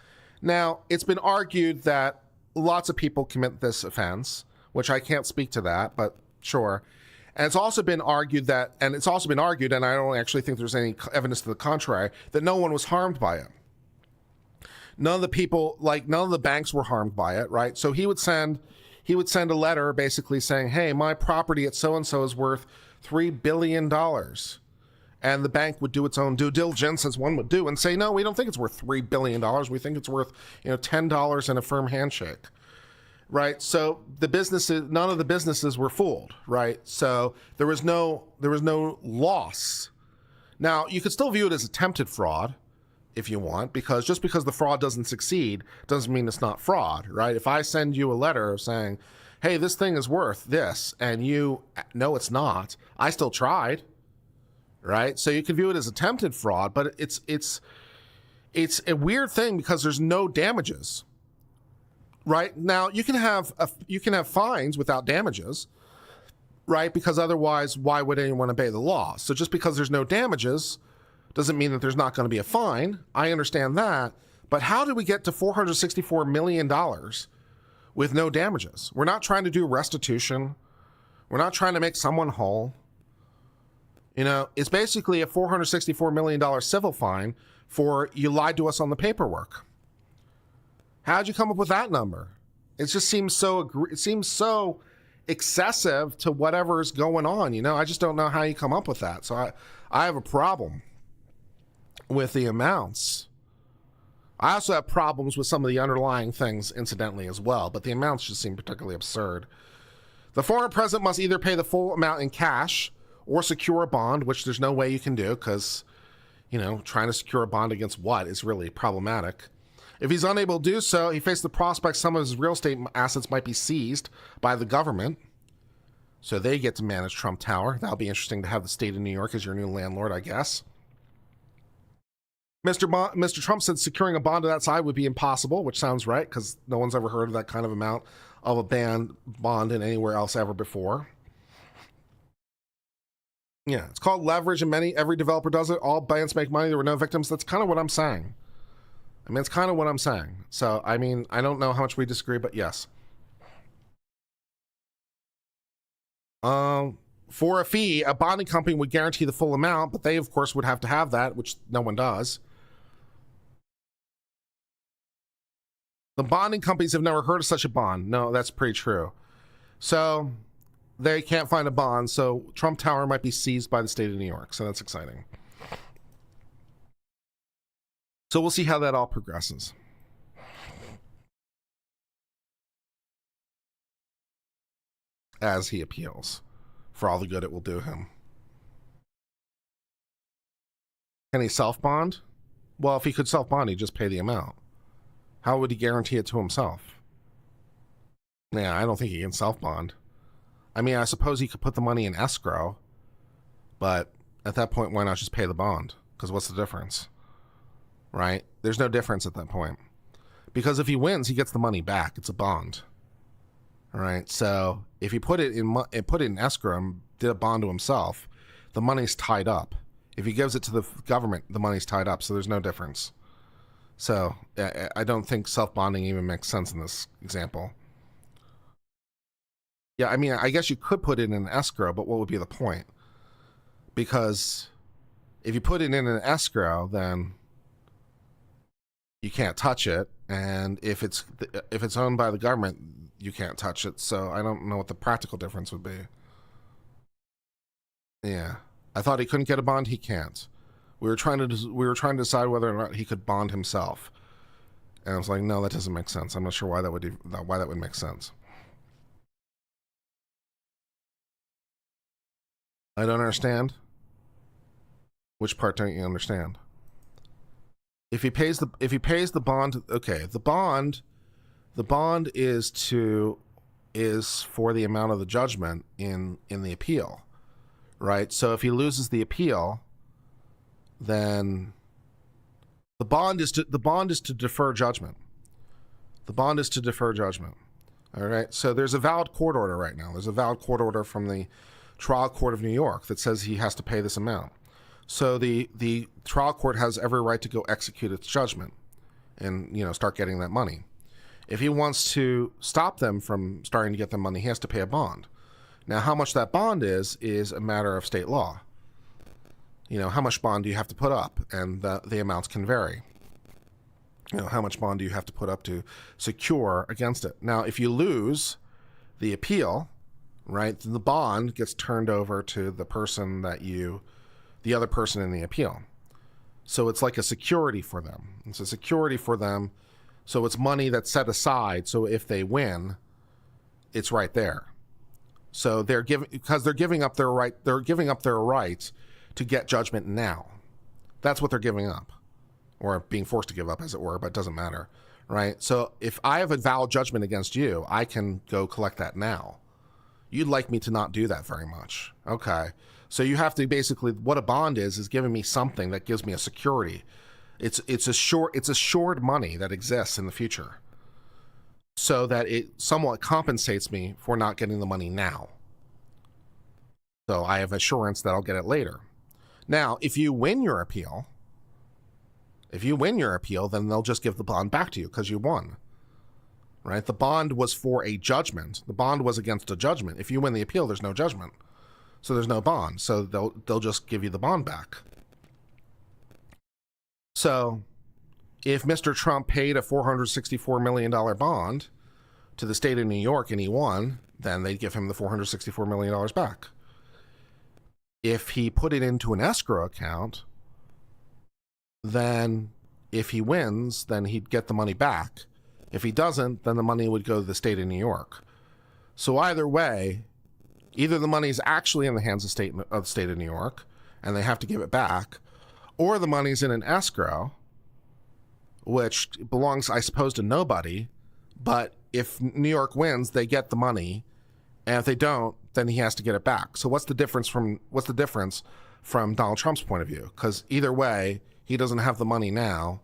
Now, it's been argued that lots of people commit this offense, which I can't speak to that, but sure. And it's also been argued and I don't actually think there's any evidence to the contrary, that no one was harmed by it. None of the banks were harmed by it, right? So he would send a letter basically saying, hey, my property at so-and-so is worth $3 billion. And the bank would do its own due diligence, as one would do, and say, no, we don't think it's worth $3 billion. We think it's worth, $10 and a firm handshake. Right. So none of the businesses were fooled. Right. So there was no loss. Now, you could still view it as attempted fraud if you want, because just because the fraud doesn't succeed doesn't mean it's not fraud. Right. If I send you a letter saying, hey, this thing is worth this, and you know it's not, I still tried. Right. So you can view it as attempted fraud, but it's a weird thing because there's no damages. Right now, you can have fines without damages, right? Because otherwise, why would anyone obey the law? So just because there's no damages doesn't mean that there's not going to be a fine. I understand that, but how did we get to $464 million with no damages? We're not trying to do restitution. We're not trying to make someone whole. It's basically a $464 million civil fine for you lied to us on the paperwork. How'd you come up with that number? It just seems so excessive to whatever's going on. I just don't know how you come up with that. So I have a problem with the amounts. I also have problems with some of the underlying things, incidentally, as well, but the amounts just seem particularly absurd. The former president must either pay the full amount in cash or secure a bond, which there's no way you can do because, trying to secure a bond against what is really problematic. If he's unable to do so, he faces the prospect some of his real estate assets might be seized by the government. So they get to manage Trump Tower. That'll be interesting to have the state of New York as your new landlord, I guess. Mr. Trump said securing a bond of that size would be impossible, which sounds right because no one's ever heard of that kind of amount of a bond in anywhere else ever before. Yeah, it's called leverage, and every developer does it. All banks make money. There were no victims. That's kind of what I'm saying. It's kind of what I'm saying. So, I don't know how much we disagree, but yes. For a fee, a bonding company would guarantee the full amount, but they, of course, would have to have that, which no one does. The bonding companies have never heard of such a bond. No, that's pretty true. So, they can't find a bond, so Trump Tower might be seized by the state of New York. So, that's exciting. So we'll see how that all progresses. As he appeals, for all the good it will do him. Can he self-bond? Well, if he could self-bond, he'd just pay the amount. How would he guarantee it to himself? Yeah, I don't think he can self-bond. I suppose he could put the money in escrow, but at that point, why not just pay the bond? Because what's the difference? Right? There's no difference at that point. Because if he wins, he gets the money back. It's a bond. All right? So if he put it in escrow and did a bond to himself, the money's tied up. If he gives it to the government, the money's tied up. So there's no difference. So I don't think self-bonding even makes sense in this example. Yeah, I guess you could put it in an escrow, but what would be the point? Because if you put it in an escrow, then you can't touch it, and if it's owned by the government, you can't touch it. So I don't know what the practical difference would be. Yeah, I thought he couldn't get a bond. He can't. We were trying to decide whether or not he could bond himself, and I was like, no, that doesn't make sense. I'm not sure why that would make sense. I don't understand. Which part don't you understand? If he pays the bond, okay, the bond is for the amount of the judgment in the appeal, right? So if he loses the appeal, then the bond is to defer judgment. The bond is to defer judgment. All right. So there's a valid court order right now. There's a valid court order from the trial court of New York that says he has to pay this amount. So the trial court has every right to go execute its judgment and, start getting that money. If he wants to stop them from starting to get the money, he has to pay a bond. Now, how much that bond is a matter of state law. How much bond do you have to put up? And the amounts can vary. How much bond do you have to put up to secure against it? Now, if you lose the appeal, right, then the bond gets turned over to the other person in the appeal. So it's like a security for them. It's a security for them. So it's money that's set aside. So if they win, it's right there. So they're giving up their right. They're giving up their right to get judgment now. That's what they're giving up, or being forced to give up, as it were. But it doesn't matter, right? So if I have a valid judgment against you, I can go collect that now. You'd like me to not do that very much, okay? So you have to basically, what a bond is giving me something that gives me a security. It's assured money that exists in the future, so that it somewhat compensates me for not getting the money now. So I have assurance that I'll get it later. Now, if you win your appeal, then they'll just give the bond back to you because you won. Right? The bond was for a judgment. The bond was against a judgment. If you win the appeal, there's no judgment. So there's no bond. So they'll just give you the bond back. So if Mr. Trump paid a $464 million bond to the state of New York and he won, then they'd give him the $464 million back. If he put it into an escrow account, then if he wins, then he'd get the money back. If he doesn't, then the money would go to the state of New York. So either way, either the money's actually in the hands of the state of New York, and they have to give it back, or the money's in an escrow, which belongs, I suppose, to nobody. But if New York wins, they get the money, and if they don't, then he has to get it back. So what's the difference from Donald Trump's point of view? Because either way, he doesn't have the money now.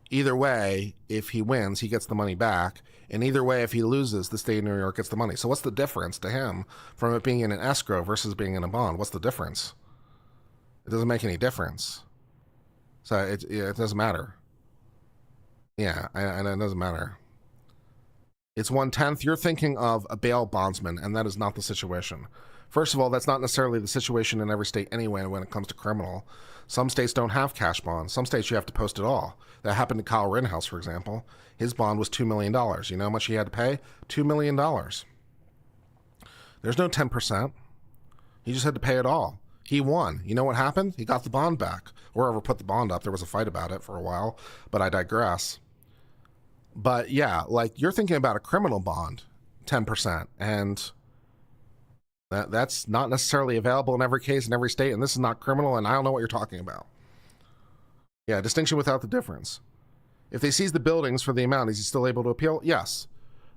Either way, if he wins, he gets the money back. And either way, if he loses, the state of New York gets the money. So what's the difference to him from it being in an escrow versus being in a bond? What's the difference? It doesn't make any difference. So it doesn't matter. Yeah, and it doesn't matter. It's 1/10. You're thinking of a bail bondsman, and that is not the situation. First of all, that's not necessarily the situation in every state anyway when it comes to criminal. Some states don't have cash bonds. Some states you have to post it all. That happened to Kyle Rittenhouse, for example. His bond was $2 million. You know how much he had to pay? $2 million. There's no 10%. He just had to pay it all. He won. You know what happened? He got the bond back. Or whoever put the bond up. There was a fight about it for a while, but I digress. But yeah, like you're thinking about a criminal bond, 10%, and that's not necessarily available in every case in every state, and this is not criminal, and I don't know what you're talking about. Yeah, distinction without the difference. If they seize the buildings for the amount, is he still able to appeal? Yes.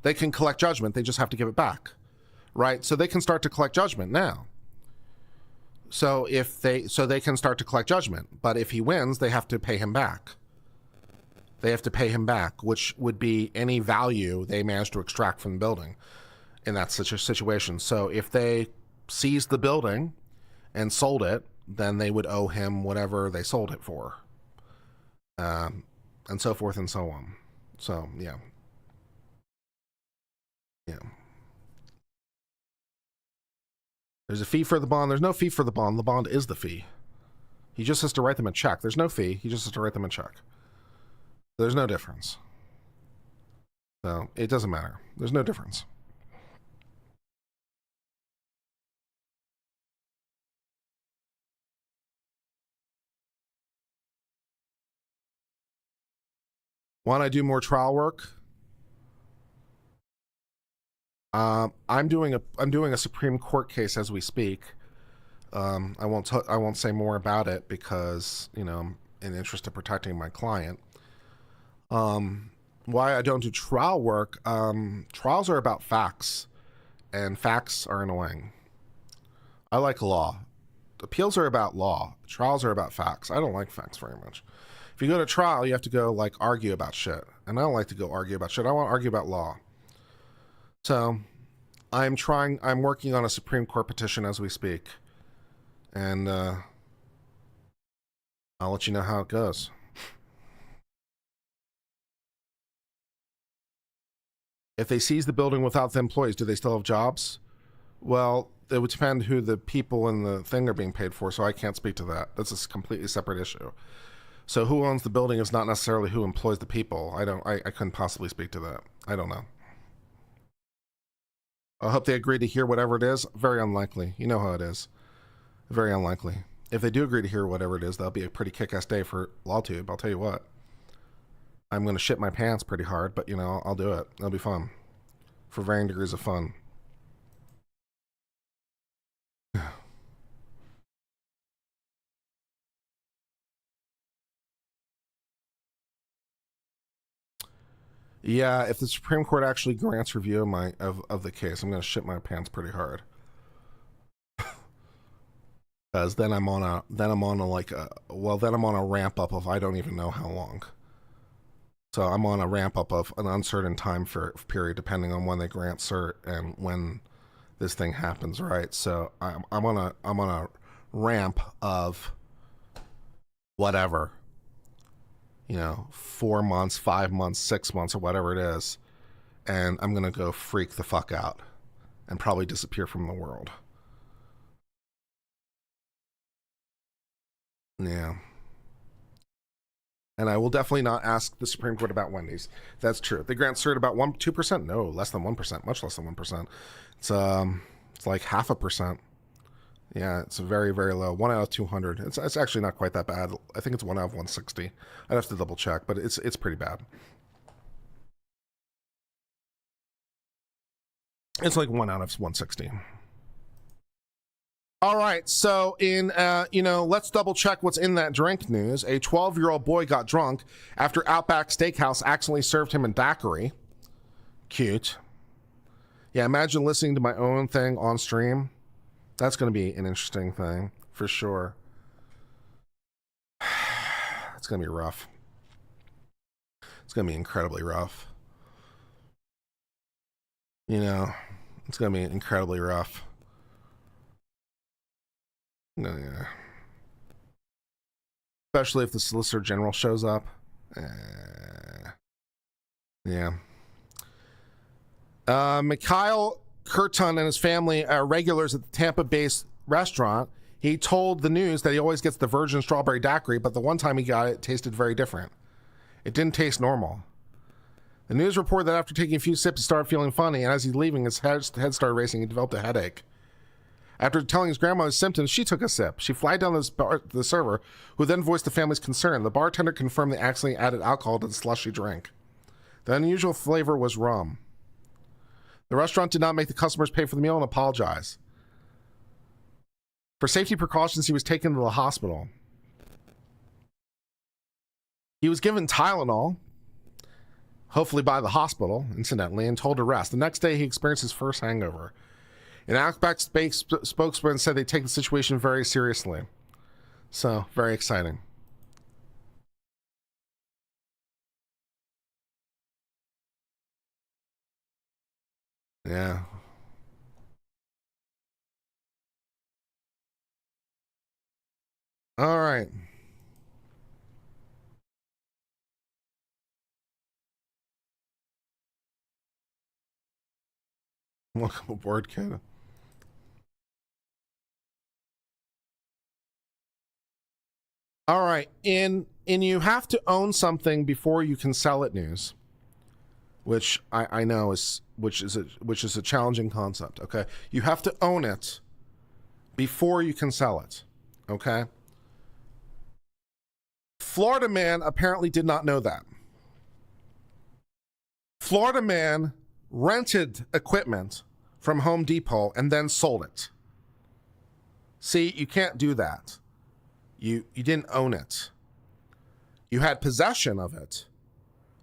They can collect judgment, they just have to give it back. Right? So they can start to collect judgment now. So they can start to collect judgment, but if he wins, they have to pay him back. They have to pay him back, which would be any value they managed to extract from the building in that such a situation. So if they seized the building and sold it, then they would owe him whatever they sold it for, and so forth and so on. So yeah. There's a fee for the bond. There's no fee for the bond. The bond is the fee. He just has to write them a check. There's no fee. He just has to write them a check. There's no difference. So it doesn't matter. There's no difference. Want to do more trial work? I'm doing a Supreme Court case as we speak. I won't say more about it because I'm in the interest of protecting my client. Why I don't do trial work? Trials are about facts, and facts are annoying. I like law. Appeals are about law. Trials are about facts. I don't like facts very much. If you go to trial, you have to go like argue about shit, and I don't like to go argue about shit. I want to argue about law. So, I'm working on a Supreme Court petition as we speak, and I'll let you know how it goes. If they seize the building without the employees, do they still have jobs? Well, it would depend who the people in the thing are being paid for, so I can't speak to that. That's a completely separate issue. So who owns the building is not necessarily who employs the people. I couldn't possibly speak to that. I don't know. I hope they agree to hear whatever it is. Very unlikely. You know how it is. Very unlikely. If they do agree to hear whatever it is, that'll be a pretty kick-ass day for LawTube. I'll tell you what. I'm going to shit my pants pretty hard, but I'll do it. It'll be fun. For varying degrees of fun. Yeah, if the Supreme Court actually grants review of the case, I'm going to shit my pants pretty hard. Because then I'm on a ramp up of I don't even know how long. So I'm on a ramp up of an uncertain time period depending on when they grant cert and when this thing happens, right? So I'm on a ramp of whatever, 4 months, 5 months, 6 months, or whatever it is, and I'm gonna go freak the fuck out and probably disappear from the world. Yeah. And I will definitely not ask the Supreme Court about Wendy's. That's true. They grant cert about 2%. No, less than 1%. Much less than 1%. It's like 0.5%. Yeah, it's very, very low. 1 out of 200. It's actually not quite that bad. I think it's 1 out of 160. I'd have to double check, but it's pretty bad. It's like 1 out of 160. All right, so let's double check what's in that drink news. A 12-year-old boy got drunk after Outback Steakhouse accidentally served him a daiquiri. Cute. Yeah, imagine listening to my own thing on stream. That's going to be an interesting thing, for sure. It's going to be rough. It's going to be incredibly rough. It's going to be incredibly rough. Yeah. Especially if the Solicitor General shows up. Yeah. Mikhail Kurtun and his family are regulars at the Tampa-based restaurant. He told the news that he always gets the virgin strawberry daiquiri, but the one time he got it, it tasted very different. It didn't taste normal. The news reported that after taking a few sips, he started feeling funny, and as he's leaving, his head started racing. He developed a headache. After telling his grandma his symptoms, she took a sip. She flagged down the server, who then voiced the family's concern. The bartender confirmed they accidentally added alcohol to the slushy drink. The unusual flavor was rum. The restaurant did not make the customers pay for the meal and apologize. For safety precautions, he was taken to the hospital. He was given Tylenol, hopefully by the hospital, incidentally, and told to rest. The next day, he experienced his first hangover. An Outback spokesman said they take the situation very seriously. So, very exciting. Yeah. All right. Welcome aboard, kid. All right. In and you have to own something before you can sell it news, which I know is a challenging concept. Okay, you have to own it before you can sell it. Okay. Florida man apparently did not know that. Florida man rented equipment from Home Depot and then sold it. See, you can't do that. You didn't own it. You had possession of it,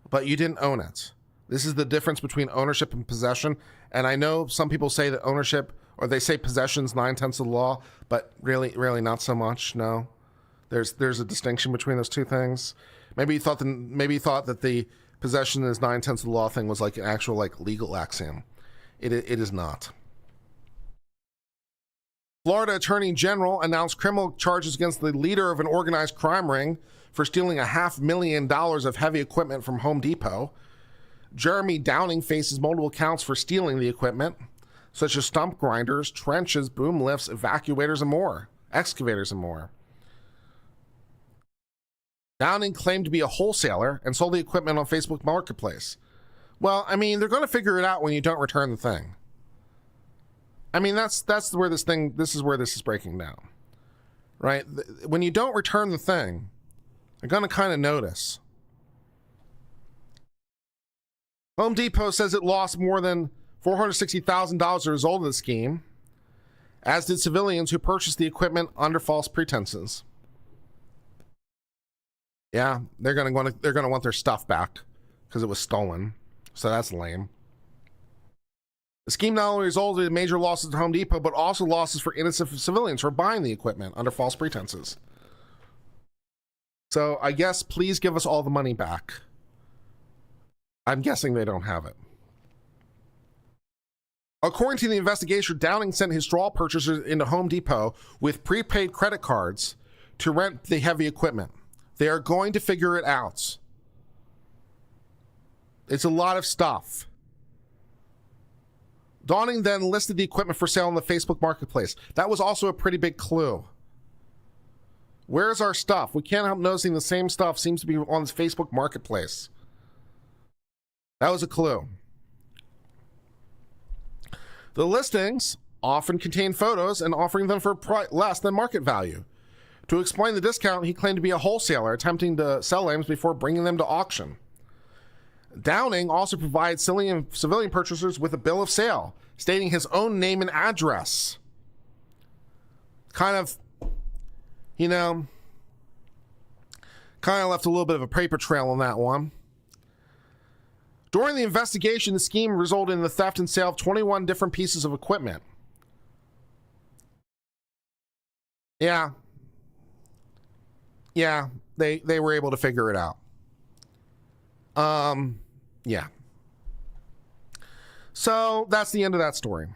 but you didn't own it. This is the difference between ownership and possession. And I know some people say that ownership, or they say possession's 9/10 of the law, but really not so much. No, there's a distinction between those two things. Maybe you thought that the possession is 9/10 of the law thing was like an actual like legal axiom. It is not. Florida Attorney General announced criminal charges against the leader of an organized crime ring for stealing $500,000 of heavy equipment from Home Depot. Jeremy Downing faces multiple counts for stealing the equipment, such as stump grinders, trenches, boom lifts, excavators, and more. Downing claimed to be a wholesaler and sold the equipment on Facebook Marketplace. Well, I mean, they're going to figure it out when you don't return the thing. I mean, this is where this is breaking down, right? When you don't return the thing, they're going to kind of notice. Home Depot says it lost more than $460,000 as a result of the scheme, as did civilians who purchased the equipment under false pretenses. Yeah, they're going to want their stuff back because it was stolen. So that's lame. The scheme not only resulted in major losses to Home Depot, but also losses for innocent civilians for buying the equipment under false pretenses. So I guess please give us all the money back. I'm guessing they don't have it. According to the investigation, Downing sent his straw purchasers into Home Depot with prepaid credit cards to rent the heavy equipment. They are going to figure it out. It's a lot of stuff. Downing then listed the equipment for sale on the Facebook Marketplace. That was also a pretty big clue. Where's our stuff? We can't help noticing the same stuff seems to be on this Facebook Marketplace. That was a clue. The listings often contain photos and offering them for less than market value. To explain the discount, he claimed to be a wholesaler attempting to sell items before bringing them to auction. Downing also provides civilian purchasers with a bill of sale stating his own name and address. Kind of left a little bit of a paper trail on that one. During the investigation, the scheme resulted in the theft and sale of 21 different pieces of equipment. Yeah, they were able to figure it out. Yeah. So that's the end of that story.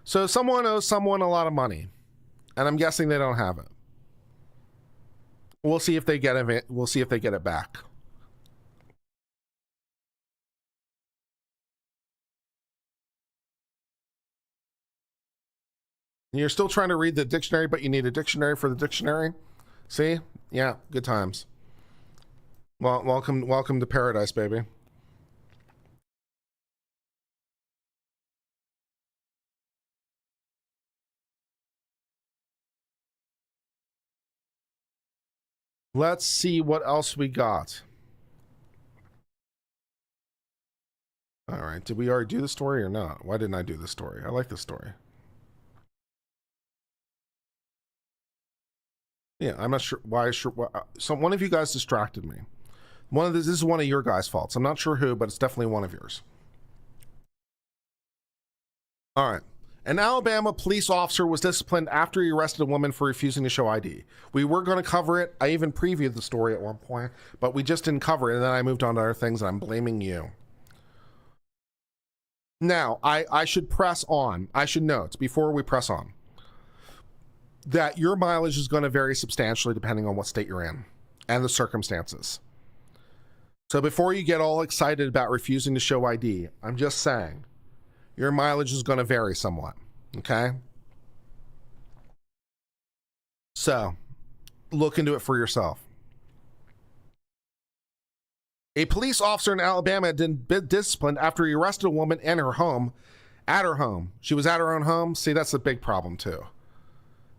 So someone owes someone a lot of money, and I'm guessing they don't have it. We'll see if they get it. We'll see if they get it back. You're still trying to read the dictionary, but you need a dictionary for the dictionary. See? Yeah, good times. Well, welcome to paradise, baby. Let's see what else we got. All right, did we already do the story or not? Why didn't I do the story? I like the story. Yeah, I'm not sure why. So one of you guys distracted me. This is one of your guys' faults. I'm not sure who, but it's definitely one of yours. All right. An Alabama police officer was disciplined after he arrested a woman for refusing to show ID. We were going to cover it. I even previewed the story at one point, but we just didn't cover it, and then I moved on to other things, and I'm blaming you. Now, I should press on. I should note, before we press on, that your mileage is going to vary substantially depending on what state you're in and the circumstances. So before you get all excited about refusing to show ID, I'm just saying, your mileage is going to vary somewhat, okay? So, look into it for yourself. A police officer in Alabama had been disciplined after he arrested a woman in her home, at her home. She was at her own home. See, that's a big problem too.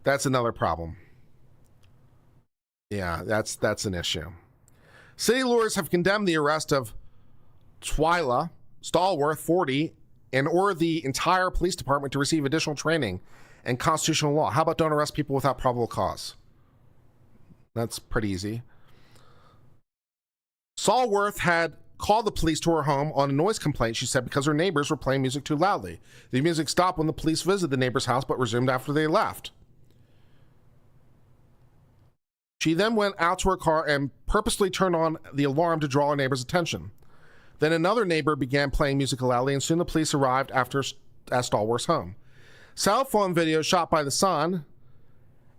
That's another problem. Yeah, that's an issue. City lawyers have condemned the arrest of Twyla Stallworth, 40, and ordered the entire police department to receive additional training and constitutional law. How about don't arrest people without probable cause? That's pretty easy. Stallworth had called the police to her home on a noise complaint, she said, because her neighbors were playing music too loudly. The music stopped when the police visited the neighbor's house, but resumed after they left. She then went out to her car and purposely turned on the alarm to draw her neighbor's attention. Then another neighbor began playing music loudly, and soon the police arrived at Stallworth's home. Cell phone video shot by the Sun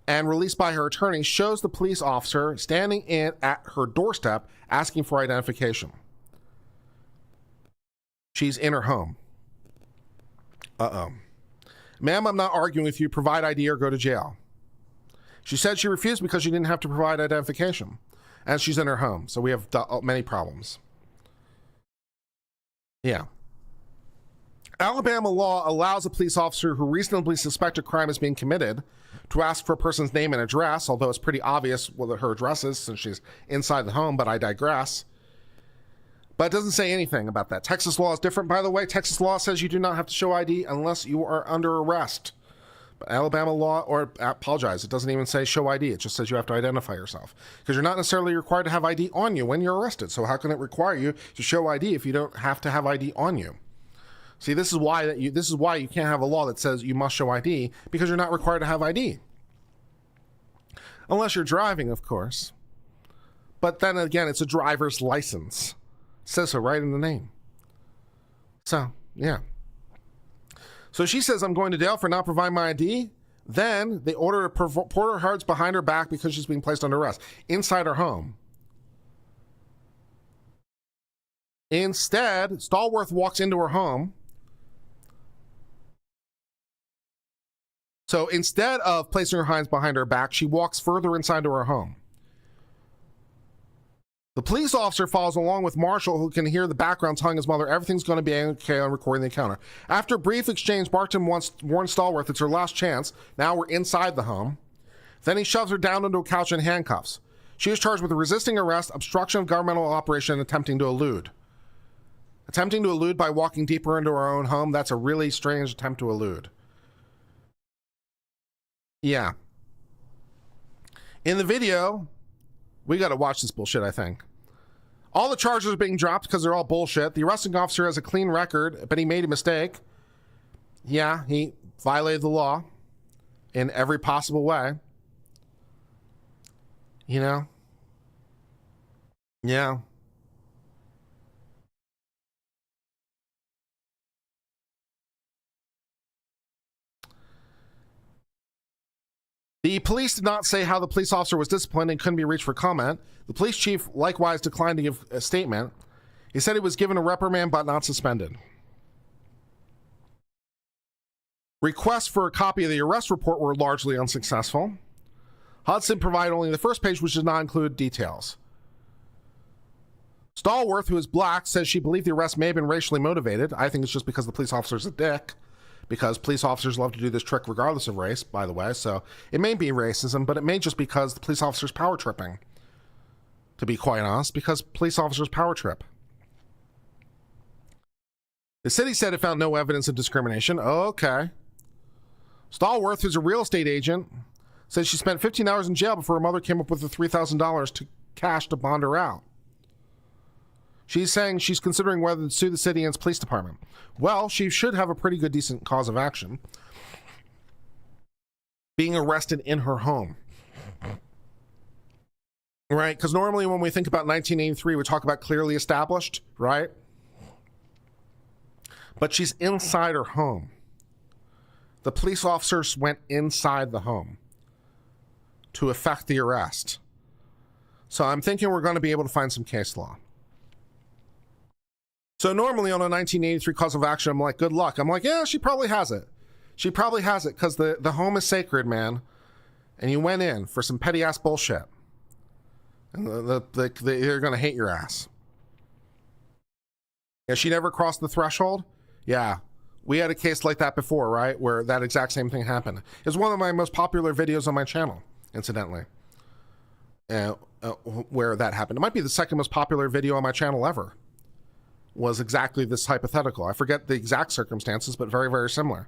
and released by her attorney shows the police officer standing at her doorstep asking for identification. She's in her home. Ma'am, I'm not arguing with you. Provide ID or go to jail. She said she refused because she didn't have to provide identification. And she's in her home. So we have many problems. Yeah. Alabama law allows a police officer who reasonably suspects a crime is being committed to ask for a person's name and address, although it's pretty obvious what her address is since she's inside the home, but I digress. But it doesn't say anything about that. Texas law is different, by the way. Texas law says you do not have to show ID unless you are under arrest. But Alabama law, or I apologize, it doesn't even say show ID. It just says you have to identify yourself. Because you're not necessarily required to have ID on you when you're arrested. So how can it require you to show ID if you don't have to have ID on you? See, this is why you can't have a law that says you must show ID, because you're not required to have ID. Unless you're driving, of course. But then again, it's a driver's license. It says so right in the name. So, yeah. So she says, I'm going to jail for not providing my ID. Then they order Porter Hards behind her back because she's being placed under arrest inside her home. Instead, Stallworth walks into her home. So instead of placing her hands behind her back, she walks further inside to her home. The police officer follows along with Marshall, who can hear the background telling his mother everything's going to be okay on recording the encounter. After a brief exchange, Barton warns Stallworth it's her last chance. Now we're inside the home. Then he shoves her down into a couch in handcuffs. She is charged with resisting arrest, obstruction of governmental operation, and attempting to elude. Attempting to elude by walking deeper into her own home, that's a really strange attempt to elude. Yeah. In the video, we got to watch this bullshit, I think. All the charges are being dropped because they're all bullshit. The arresting officer has a clean record, but he made a mistake. Yeah, he violated the law in every possible way. You know? Yeah. The police did not say how the police officer was disciplined and couldn't be reached for comment. The police chief likewise declined to give a statement. He said he was given a reprimand but not suspended. Requests for a copy of the arrest report were largely unsuccessful. Hudson provided only the first page, which did not include details. Stallworth, who is black, says she believed the arrest may have been racially motivated. I think it's just because the police officer's a dick. Because police officers love to do this trick regardless of race, by the way. So it may be racism, but it may just because the police officer's power tripping. To be quite honest, because police officers power trip. The city said it found no evidence of discrimination. Okay. Stallworth, who's a real estate agent, says she spent 15 hours in jail before her mother came up with the $3,000 to cash to bond her out. She's saying she's considering whether to sue the city and its police department. Well, she should have a pretty good, decent cause of action. Being arrested in her home. Right? Because normally when we think about 1983, we talk about clearly established, right? But she's inside her home. The police officers went inside the home to effect the arrest. So I'm thinking we're going to be able to find some case law. So normally on a 1983 cause of action, I'm like, good luck. I'm like, yeah, she probably has it. She probably has it because the home is sacred, man. And you went in for some petty ass bullshit. And they're going to hate your ass. Yeah, she never crossed the threshold. Yeah, we had a case like that before, right? Where that exact same thing happened. It's one of my most popular videos on my channel, incidentally. Where that happened. It might be the second most popular video on my channel ever. Was exactly this hypothetical. I forget the exact circumstances, but very, very similar.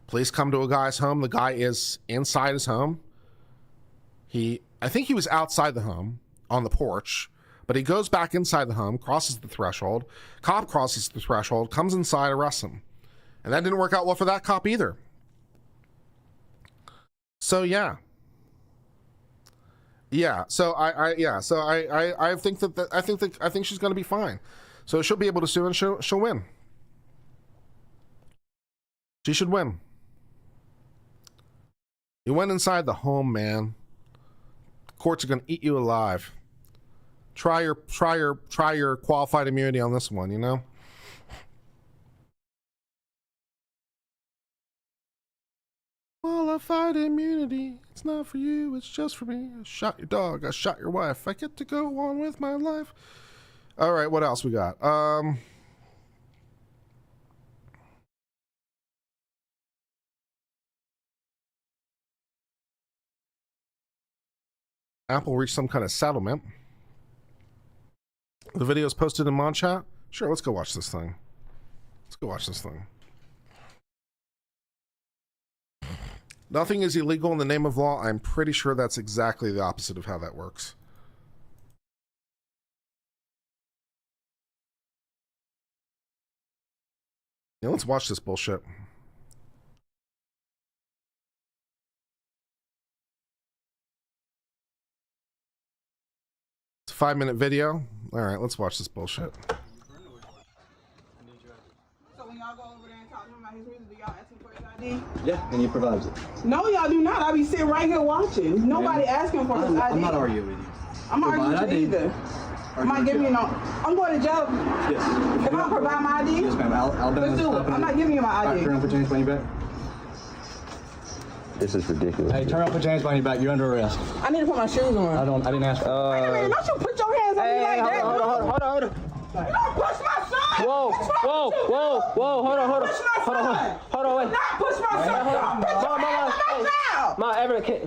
Police come to a guy's home. The guy is inside his home. I think he was outside the home on the porch, but he goes back inside the home, crosses the threshold. Cop crosses the threshold, comes inside, arrests him. And that didn't work out well for that cop either. So yeah. Yeah, so I think I think she's going to be fine. So she'll be able to sue and she'll win. She should win. You went inside the home, man. Courts are going to eat you alive. Try your qualified immunity on this one, you know? Qualified immunity. It's not for you, it's just for me. I shot your dog, I shot your wife. I get to go on with my life. All right, what else we got? Apple reached some kind of settlement. The video is posted in Mon Chat. Sure, let's go watch this thing. Let's go watch this thing. Nothing is illegal in the name of law. I'm pretty sure that's exactly the opposite of how that works. Yeah, let's watch this bullshit. It's a 5-minute video. All right, let's watch this bullshit. So when y'all go over there and talk to him about his music, do y'all ask him for his ID? Yeah, and he provides it. No, y'all do not. I be sitting right here watching. Nobody asking for his ID. I'm not arguing with you. I'm not arguing with you either. I'm not giving you no. I'm going to jail. Yes. If I don't provide my ID, yes, ma'am. let's do it. I'm not giving you my ID. Turn around, put James Bunny back. This is ridiculous. Hey, turn around, put James Bunny back. You're under arrest. I need to put my shoes on. I didn't ask for Wait a minute, don't you put your hands on me like that. Hold on. You don't push my son. Whoa, hold on, wait. Do not push my son. Don't put your hands on my child. Ma,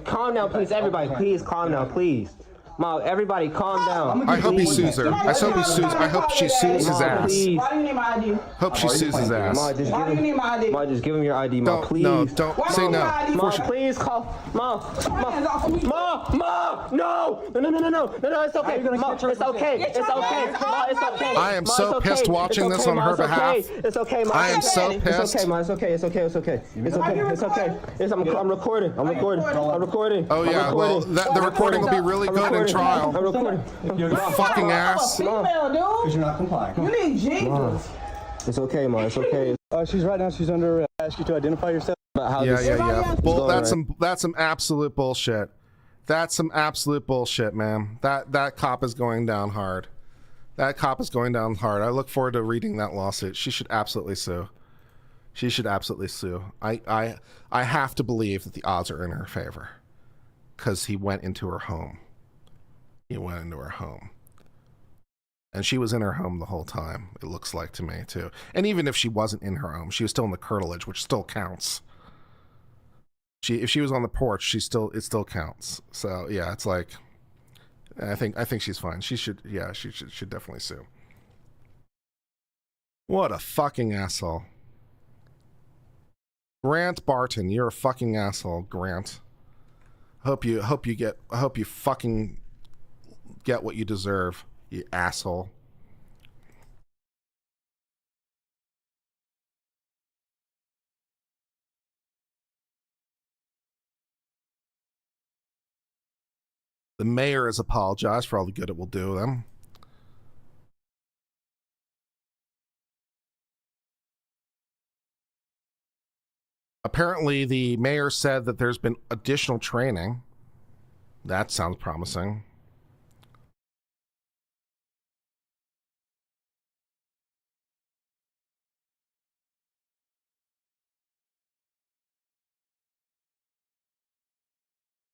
calm down, please, everybody. Please, calm down, please. Ma, everybody, calm down. I hope he sues her. I hope she sues his ass. Please. Why do you need my ID? Hope she sues his ass. Ma, just Why do you need my ID? Ma, just give him your ID, Ma, Don't, please. no, don't Why say do you need no. my ID? Ma, please call. Ma, Hands off of me. no, it's okay. Ma, it's okay. Get your hands Ma, off it's my okay. face. I am Ma, so it's okay. pissed watching It's this okay, on Ma, her it's okay. behalf. It's okay, Ma. I am so It's pissed. okay, Ma. It's okay. I'm recording. Oh yeah, well the recording will be really good in trial. I'm recording. Fucking ass. Female, dude. Because you're not complying. You need Jesus. It's okay, Ma. It's okay. She's right now. She's under arrest. I ask you to identify yourself. About how Yeah. this Well, going, that's some absolute bullshit. That's some absolute bullshit, man. That cop is going down hard. That cop is going down hard. I look forward to reading that lawsuit. She should absolutely sue. She should absolutely sue. I have to believe that the odds are in her favor, because he went into her home. He went into her home. And she was in her home the whole time, it looks like to me, too. And even if she wasn't in her home, she was still in the curtilage, which still counts. If she was on the porch, it still counts. So yeah, it's like, I think she's fine. She should definitely sue. What a fucking asshole. Grant Barton, you're a fucking asshole, Grant. I hope you fucking get what you deserve, you asshole. The mayor has apologized for all the good it will do them. Apparently, the mayor said that there's been additional training. That sounds promising.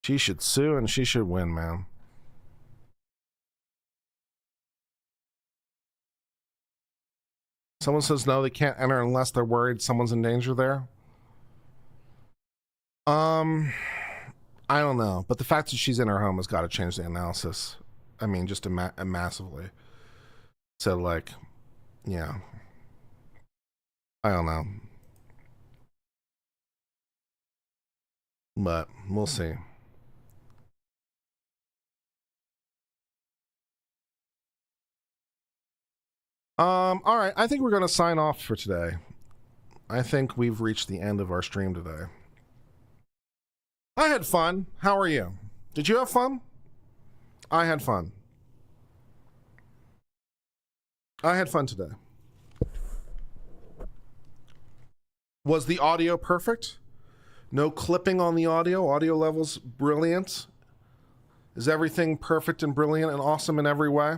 She should sue and she should win, man. Someone says no, they can't enter unless they're worried someone's in danger there. I don't know, but the fact that she's in her home has got to change the analysis. I mean, just massively. So, like, yeah. I don't know. But we'll see. All right, I think we're going to sign off for today. I think we've reached the end of our stream today. I had fun. How are you? Did you have fun? I had fun. I had fun today. Was the audio perfect? No clipping on the audio? Audio levels brilliant? Is everything perfect and brilliant and awesome in every way?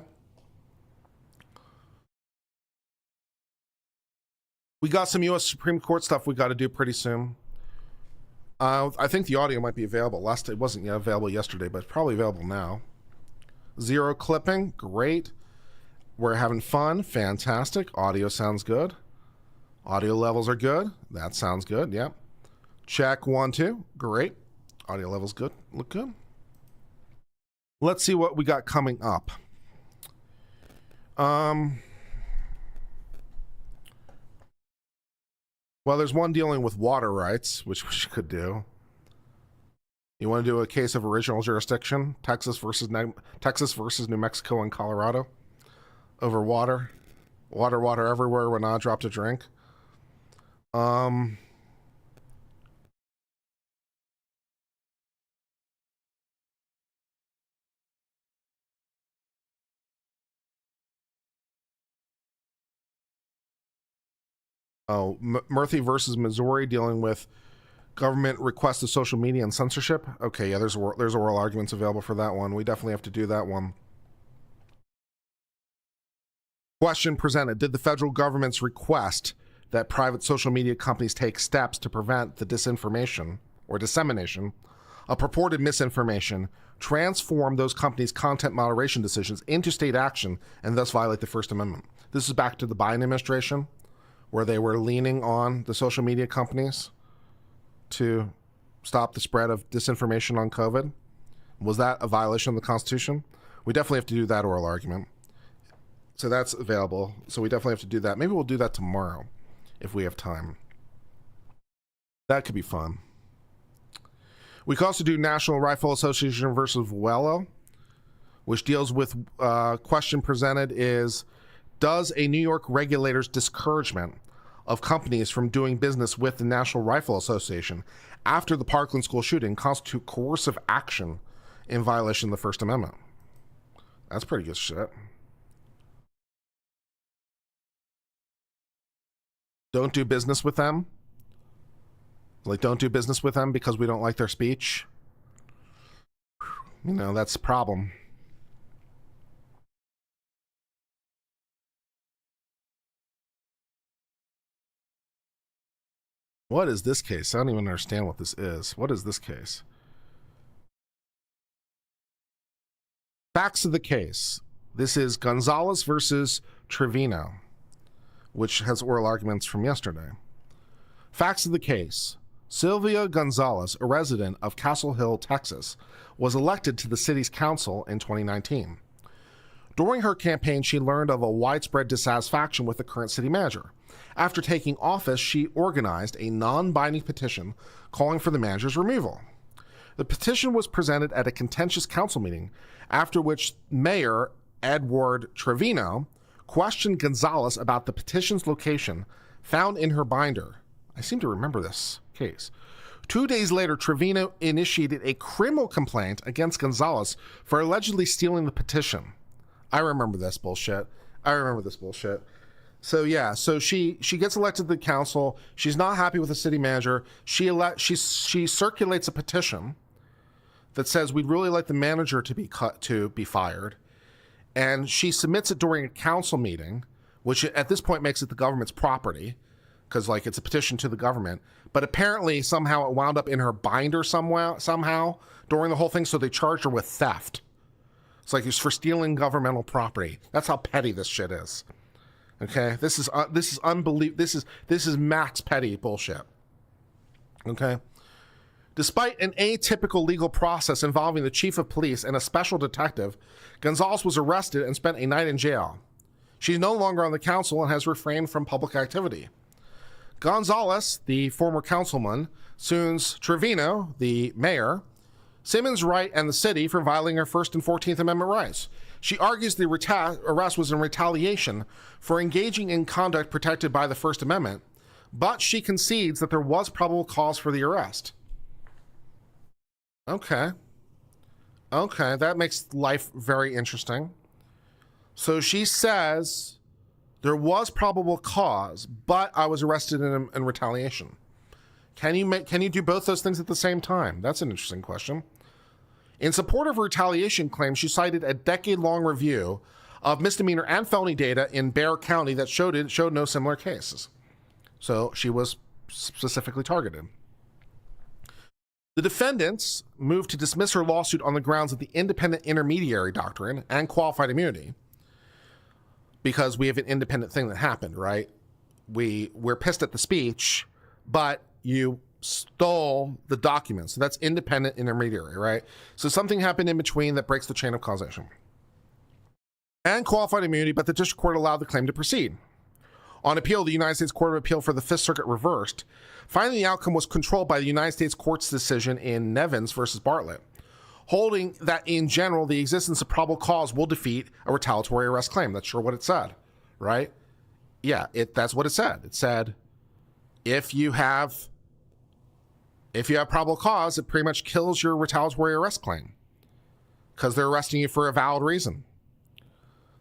We got some U.S. Supreme Court stuff we got to do pretty soon. I think the audio might be available. It wasn't yet available yesterday, but it's probably available now. Zero clipping, great. We're having fun, fantastic. Audio sounds good. Audio levels are good. That sounds good, yep. Check 1, 2, great. Audio levels good, look good. Let's see what we got coming up. Well, there's one dealing with water rights, which we could do. You want to do a case of original jurisdiction, Texas versus New Mexico and Colorado, over water, water everywhere when I dropped a drink. Oh, Murphy versus Missouri, dealing with government request of social media and censorship. Okay, yeah, there's oral arguments available for that one. We definitely have to do that one. Question presented: did the federal government's request that private social media companies take steps to prevent the disinformation or dissemination of purported misinformation transform those companies' content moderation decisions into state action and thus violate the First Amendment? This is back to the Biden administration, where they were leaning on the social media companies to stop the spread of disinformation on COVID. Was that a violation of the Constitution? We definitely have to do that oral argument. So that's available. So we definitely have to do that. Maybe we'll do that tomorrow if we have time. That could be fun. We could also do National Rifle Association versus Vuelo, which deals with question presented is, does a New York regulator's discouragement of companies from doing business with the National Rifle Association after the Parkland school shooting constitute coercive action in violation of the First Amendment? That's pretty good shit. Don't do business with them? Like, don't do business with them because we don't like their speech? You know, that's a problem. What is this case? I don't even understand what this is. What is this case? Facts of the case. This is Gonzalez versus Trevino, which has oral arguments from yesterday. Facts of the case. Sylvia Gonzalez, a resident of Castle Hill, Texas, was elected to the city's council in 2019. During her campaign, she learned of a widespread dissatisfaction with the current city manager. After taking office, she organized a non-binding petition calling for the manager's removal. The petition was presented at a contentious council meeting, after which Mayor Edward Trevino questioned Gonzalez about the petition's location found in her binder. I seem to remember this case. 2 days later, Trevino initiated a criminal complaint against Gonzalez for allegedly stealing the petition. I remember this bullshit. So yeah, so she gets elected to the council. She's not happy with the city manager. She circulates a petition that says we'd really like the manager to be fired, and she submits it during a council meeting, which at this point makes it the government's property, because like it's a petition to the government. But apparently somehow it wound up in her binder somehow during the whole thing, so they charged her with theft. It's like it's for stealing governmental property. That's how petty this shit is. Okay, this is unbelievable. This is max petty bullshit. Okay. Despite an atypical legal process involving the chief of police and a special detective, Gonzalez was arrested and spent a night in jail. She's no longer on the council and has refrained from public activity. Gonzalez, the former councilman, sues Trevino, the mayor, Simmons Wright, and the city for violating her First and 14th Amendment rights. She argues the arrest was in retaliation for engaging in conduct protected by the First Amendment, but she concedes that there was probable cause for the arrest. Okay, that makes life very interesting. So she says there was probable cause, but I was arrested in retaliation. Can you do both those things at the same time? That's an interesting question. In support of her retaliation claim, she cited a decade-long review of misdemeanor and felony data in Bexar County that showed no similar cases. So she was specifically targeted. The defendants moved to dismiss her lawsuit on the grounds of the independent intermediary doctrine and qualified immunity, because we have an independent thing that happened, right? We're pissed at the speech, but you stole the documents. So that's independent intermediary, right? So something happened in between that breaks the chain of causation. And qualified immunity, but the district court allowed the claim to proceed. On appeal, the United States Court of Appeal for the Fifth Circuit reversed. Finally, the outcome was controlled by the United States Court's decision in Nevins versus Bartlett, holding that in general, the existence of probable cause will defeat a retaliatory arrest claim. That's sure what it said, right? Yeah, that's what it said. It said, if you have probable cause, it pretty much kills your retaliatory arrest claim because they're arresting you for a valid reason.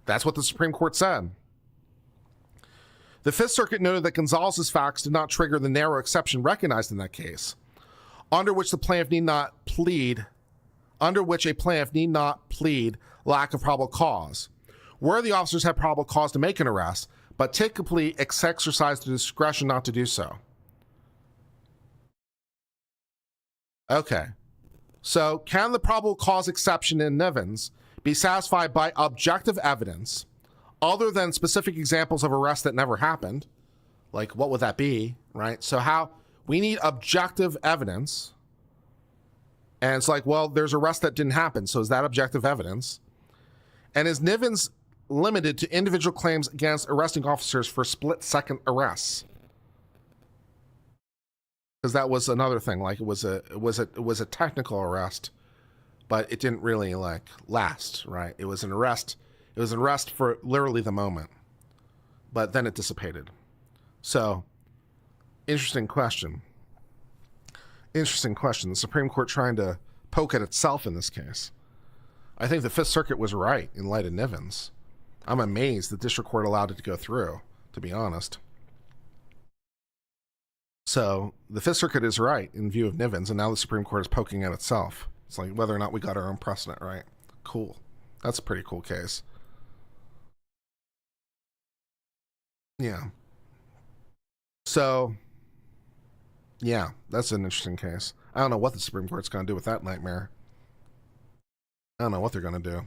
That's what the Supreme Court said. The Fifth Circuit noted that Gonzalez's facts did not trigger the narrow exception recognized in that case, under which a plaintiff need not plead lack of probable cause, where the officers had probable cause to make an arrest, but typically exercise the discretion not to do so. Okay, so can the probable cause exception in Nevins be satisfied by objective evidence other than specific examples of arrests that never happened? Like, what would that be, right? So we need objective evidence. And it's like, well, there's arrests that didn't happen. So is that objective evidence? And is Nevins limited to individual claims against arresting officers for split-second arrests? Because that was another thing. Like, it was a technical arrest, but it didn't really last, right? It was an arrest. It was an arrest for literally the moment, but then it dissipated. So, interesting question. The Supreme Court trying to poke at itself in this case. I think the Fifth Circuit was right in light of Nevins. I'm amazed the district court allowed it to go through, to be honest. So, the Fifth Circuit is right in view of Nevins, and now the Supreme Court is poking at itself. It's like whether or not we got our own precedent right. Cool. That's a pretty cool case. Yeah. So, yeah, that's an interesting case. I don't know what the Supreme Court's going to do with that nightmare. I don't know what they're going to do.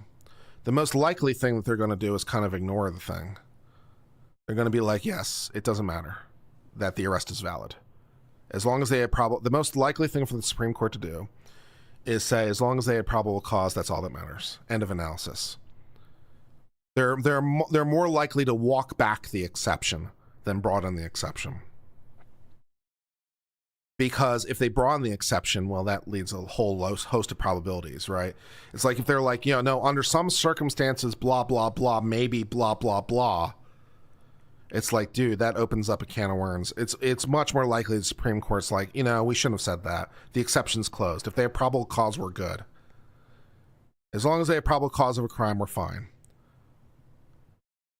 The most likely thing that they're going to do is kind of ignore the thing. They're going to be like, yes, it doesn't matter that the arrest is valid. As long as they had the most likely thing for the Supreme Court to do is say, as long as they had probable cause, that's all that matters. End of analysis. They're more likely to walk back the exception than broaden the exception. Because if they broaden the exception, well, that leads a whole host of probabilities, right? It's like if they're like, no, under some circumstances, blah, blah, blah, maybe blah, blah, blah. It's like, dude, that opens up a can of worms. It's much more likely the Supreme Court's like, we shouldn't have said that. The exception's closed. If they have probable cause, we're good. As long as they have probable cause of a crime, we're fine.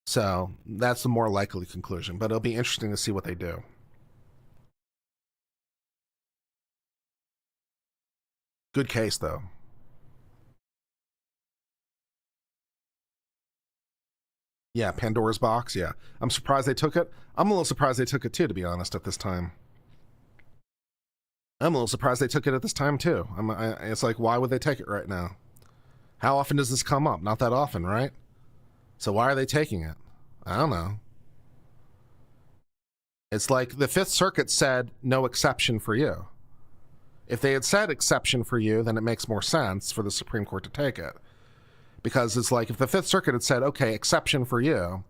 So that's the more likely conclusion, but it'll be interesting to see what they do. Good case, though. Yeah, Pandora's box, yeah. I'm surprised they took it. I'm a little surprised they took it too, to be honest, at this time. I'm a little surprised they took it at this time too. It's like, why would they take it right now? How often does this come up? Not that often, right? So why are they taking it? I don't know. It's like the Fifth Circuit said no exception for you. If they had said exception for you, then it makes more sense for the Supreme Court to take it. Because it's like if the Fifth Circuit had said, okay, exception for you,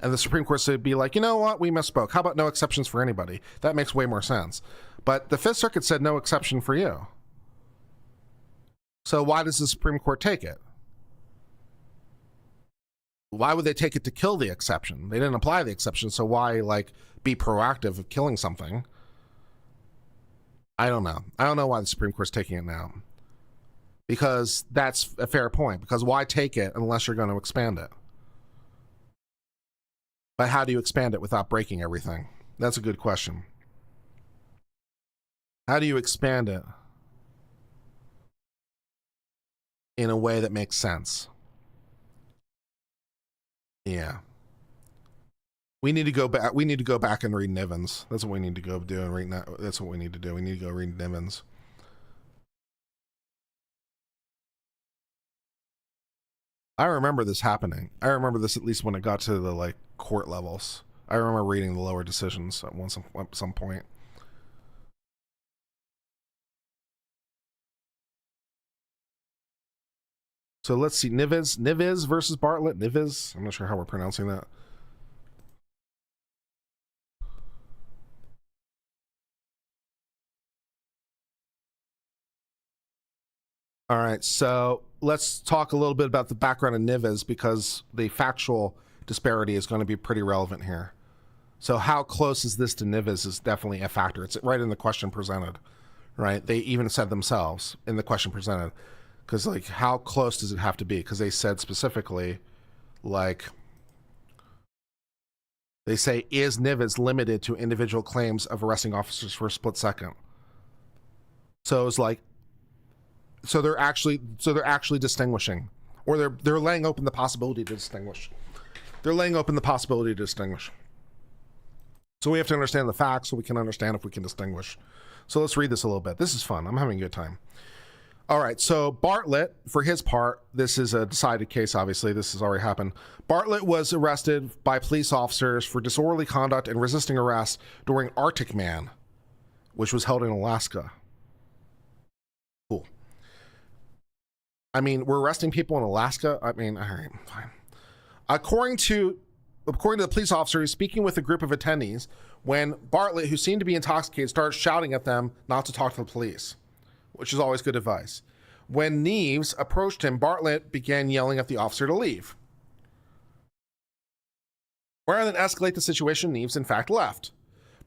and the Supreme Court would be like, you know what, we misspoke. How about no exceptions for anybody? That makes way more sense. But the Fifth Circuit said no exception for you. So why does the Supreme Court take it? Why would they take it to kill the exception? They didn't apply the exception, so why, like, be proactive of killing something? I don't know. I don't know why the Supreme Court's taking it now. Because that's a fair point. Because why take it unless you're going to expand it? But how do you expand it without breaking everything? That's a good question. How do you expand it in a way that makes sense? Yeah. We need to go back. We need to go back and read Nivens. That's what we need to go do and read. That's what we need to do. We need to go read Nivens. I remember this happening. I remember this at least when it got to the like court levels. I remember reading the lower decisions at some point. So let's see, Nives versus Bartlett. Nives. I'm not sure how we're pronouncing that. All right, so let's talk a little bit about the background of Nives because the factual disparity is going to be pretty relevant here. So how close is this to Nives is definitely a factor. It's right in the question presented, right? They even said themselves in the question presented, because like how close does it have to be? Because they said specifically, like, they say, is Nives limited to individual claims of arresting officers for a split second? So it's like, so they're actually distinguishing, or they're laying open the possibility to distinguish. They're laying open the possibility to distinguish. So we have to understand the facts so we can understand if we can distinguish. So let's read this a little bit. This is fun. I'm having a good time. All right, so Bartlett, for his part, this is a decided case, obviously. This has already happened. Bartlett was arrested by police officers for disorderly conduct and resisting arrest during Arctic Man, which was held in Alaska. Cool. I mean, we're arresting people in Alaska? I mean, all right, fine. According to the police officer, he's speaking with a group of attendees when Bartlett, who seemed to be intoxicated, started shouting at them not to talk to the police, which is always good advice. When Neves approached him, Bartlett began yelling at the officer to leave. Rather than escalate the situation, Neves in fact left.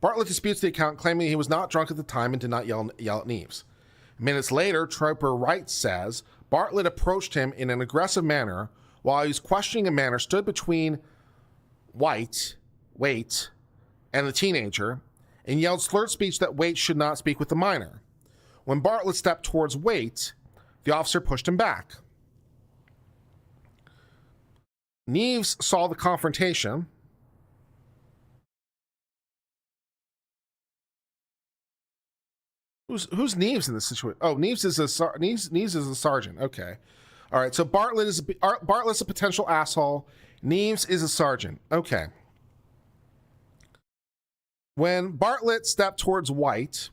Bartlett disputes the account, claiming he was not drunk at the time and did not yell at Neves. Minutes later, Trooper Wright says Bartlett approached him in an aggressive manner while he was questioning a man stood between Waite, and the teenager, and yelled slurred speech that Waite should not speak with the minor. When Bartlett stepped towards Waite, the officer pushed him back. Neves saw the confrontation. Who's Neves in this situation? Oh, Neves is a sergeant. Okay. All right, so Bartlett's a potential asshole. Neves is a sergeant. Okay. When Bartlett stepped towards Waite,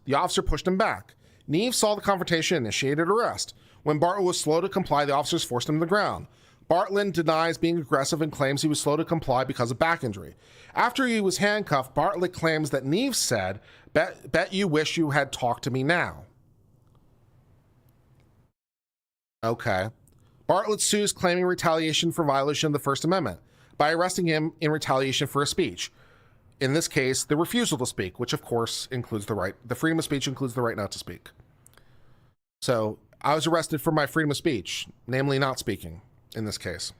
the officer pushed him back. Neves saw the confrontation and initiated arrest. When Bartlett was slow to comply, the officers forced him to the ground. Bartlett denies being aggressive and claims he was slow to comply because of back injury. After he was handcuffed, Bartlett claims that Neves said, bet you wish you had talked to me now. Okay. Bartlett sues, claiming retaliation for violation of the First Amendment by arresting him in retaliation for a speech. In this case, the refusal to speak, which of course includes the freedom of speech includes the right not to speak. So I was arrested for my freedom of speech, namely not speaking in this case.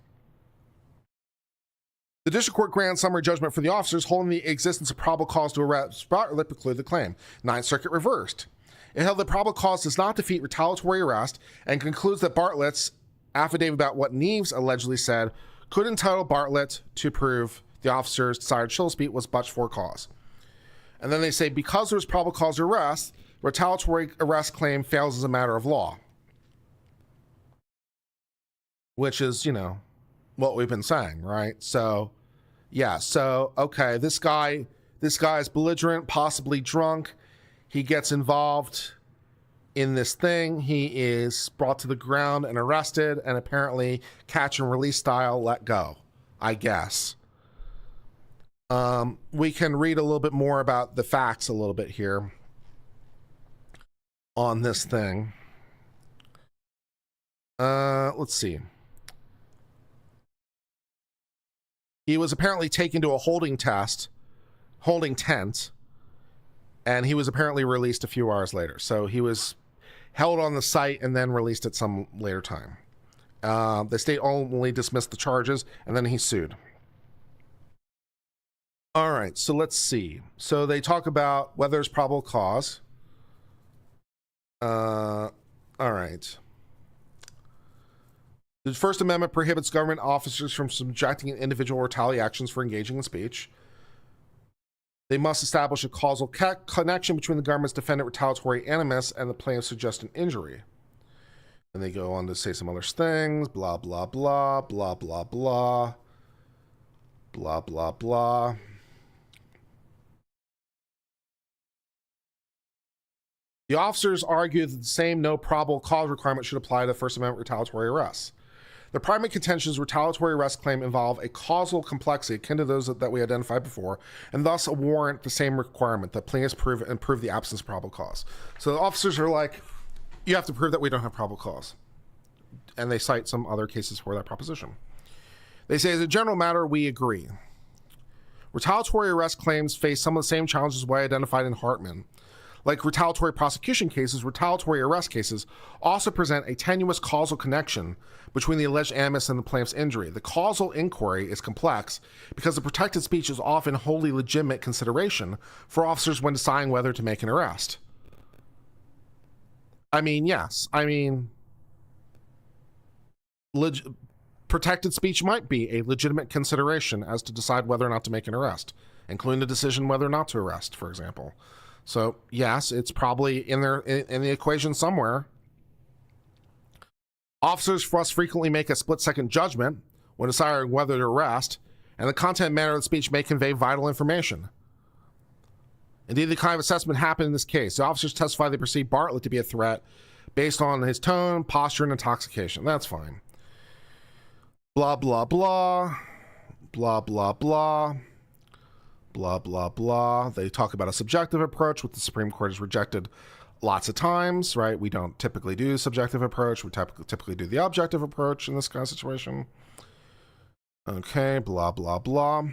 The district court granted summary judgment for the officers, holding the existence of probable cause to arrest Bartlett preclude the claim. Ninth Circuit reversed. It held that probable cause does not defeat retaliatory arrest and concludes that Bartlett's affidavit about what Neves allegedly said could entitle Bartlett to prove the officer's desired chill speech was but for cause. And then they say because there was probable cause to arrest, retaliatory arrest claim fails as a matter of law. Which is, you know, what we've been saying, right? So, yeah, so, okay, this guy This guy is belligerent, possibly drunk. He gets involved in this thing. He is brought to the ground and arrested, and apparently catch and release style let go, I guess. We can read a little bit more about the facts a little bit here on this thing. Let's see. He was apparently taken to a holding tent, and he was apparently released a few hours later. So he was held on the site and then released at some later time. The state only dismissed the charges, and then he sued. All right, so let's see. So they talk about whether there's probable cause. All right. The First Amendment prohibits government officers from subjecting an individual to retaliatory actions for engaging in speech. They must establish a causal connection between the government's defendant retaliatory animus and the plaintiff's suggested injury. And they go on to say some other things, blah, blah, blah, blah, blah, blah, blah, blah, blah. The officers argue that the same no probable cause requirement should apply to First Amendment retaliatory arrests. The primary contention's retaliatory arrest claim involve a causal complexity akin to those that we identified before, and thus warrant the same requirement that plaintiffs prove the absence of probable cause. So the officers are like, you have to prove that we don't have probable cause. And they cite some other cases for that proposition. They say, as a general matter, we agree. Retaliatory arrest claims face some of the same challenges we identified in Hartman. Like retaliatory prosecution cases, retaliatory arrest cases also present a tenuous causal connection between the alleged animus and the plaintiff's injury. The causal inquiry is complex because the protected speech is often wholly legitimate consideration for officers when deciding whether to make an arrest. I mean, yes. I mean, protected speech might be a legitimate consideration as to decide whether or not to make an arrest, including the decision whether or not to arrest, for example. So yes, it's probably in there in the equation somewhere. Officers must frequently make a split-second judgment when deciding whether to arrest, and the content and manner of the speech may convey vital information. Indeed, the kind of assessment happened in this case. The officers testified they perceived Bartlett to be a threat based on his tone, posture, and intoxication. That's fine. Blah, blah, blah. Blah, blah, blah. Blah, blah, blah. They talk about a subjective approach, which the Supreme Court has rejected lots of times, right? We don't typically do subjective approach. We typically do the objective approach in this kind of situation. Okay, blah, blah, blah.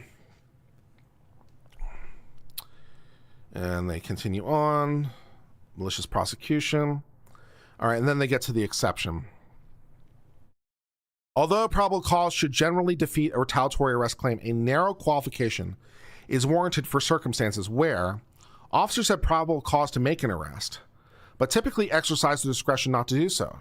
And they continue on. Malicious prosecution. All right, and then they get to the exception. Although probable cause should generally defeat a retaliatory arrest claim, a narrow qualification is warranted for circumstances where officers have probable cause to make an arrest, but typically exercise the discretion not to do so.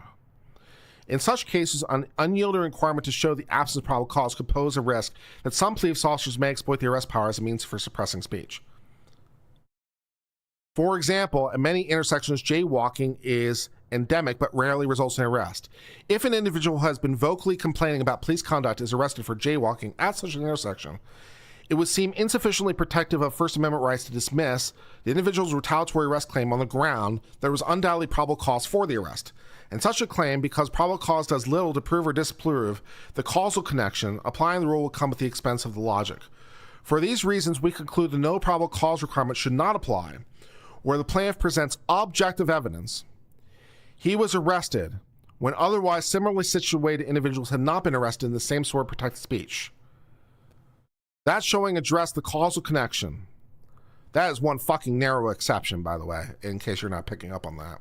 In such cases, an unyielding requirement to show the absence of probable cause could pose a risk that some police officers may exploit the arrest power as a means for suppressing speech. For example, at many intersections, jaywalking is endemic but rarely results in arrest. If an individual who has been vocally complaining about police conduct is arrested for jaywalking at such an intersection, it would seem insufficiently protective of First Amendment rights to dismiss the individual's retaliatory arrest claim on the ground there was undoubtedly probable cause for the arrest. And such a claim, because probable cause does little to prove or disprove the causal connection, applying the rule will come at the expense of the logic. For these reasons, we conclude the no probable cause requirement should not apply where the plaintiff presents objective evidence he was arrested when otherwise similarly situated individuals had not been arrested in the same sort of protected speech. That showing addressed the causal connection. That is one fucking narrow exception, by the way, in case you're not picking up on that.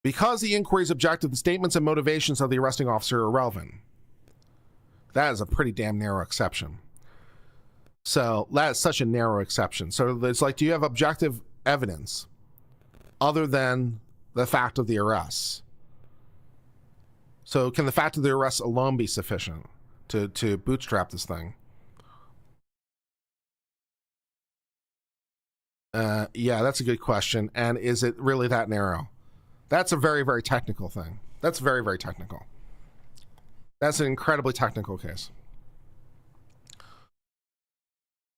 Because the inquiry is objective, the statements and motivations of the arresting officer are irrelevant. That is a pretty damn narrow exception. So that is such a narrow exception. So it's like, do you have objective evidence other than the fact of the arrest? So can the fact of the arrest alone be sufficient to bootstrap this thing? Yeah, that's a good question. And is it really that narrow? That's a very, very technical thing. That's very, very technical. That's an incredibly technical case.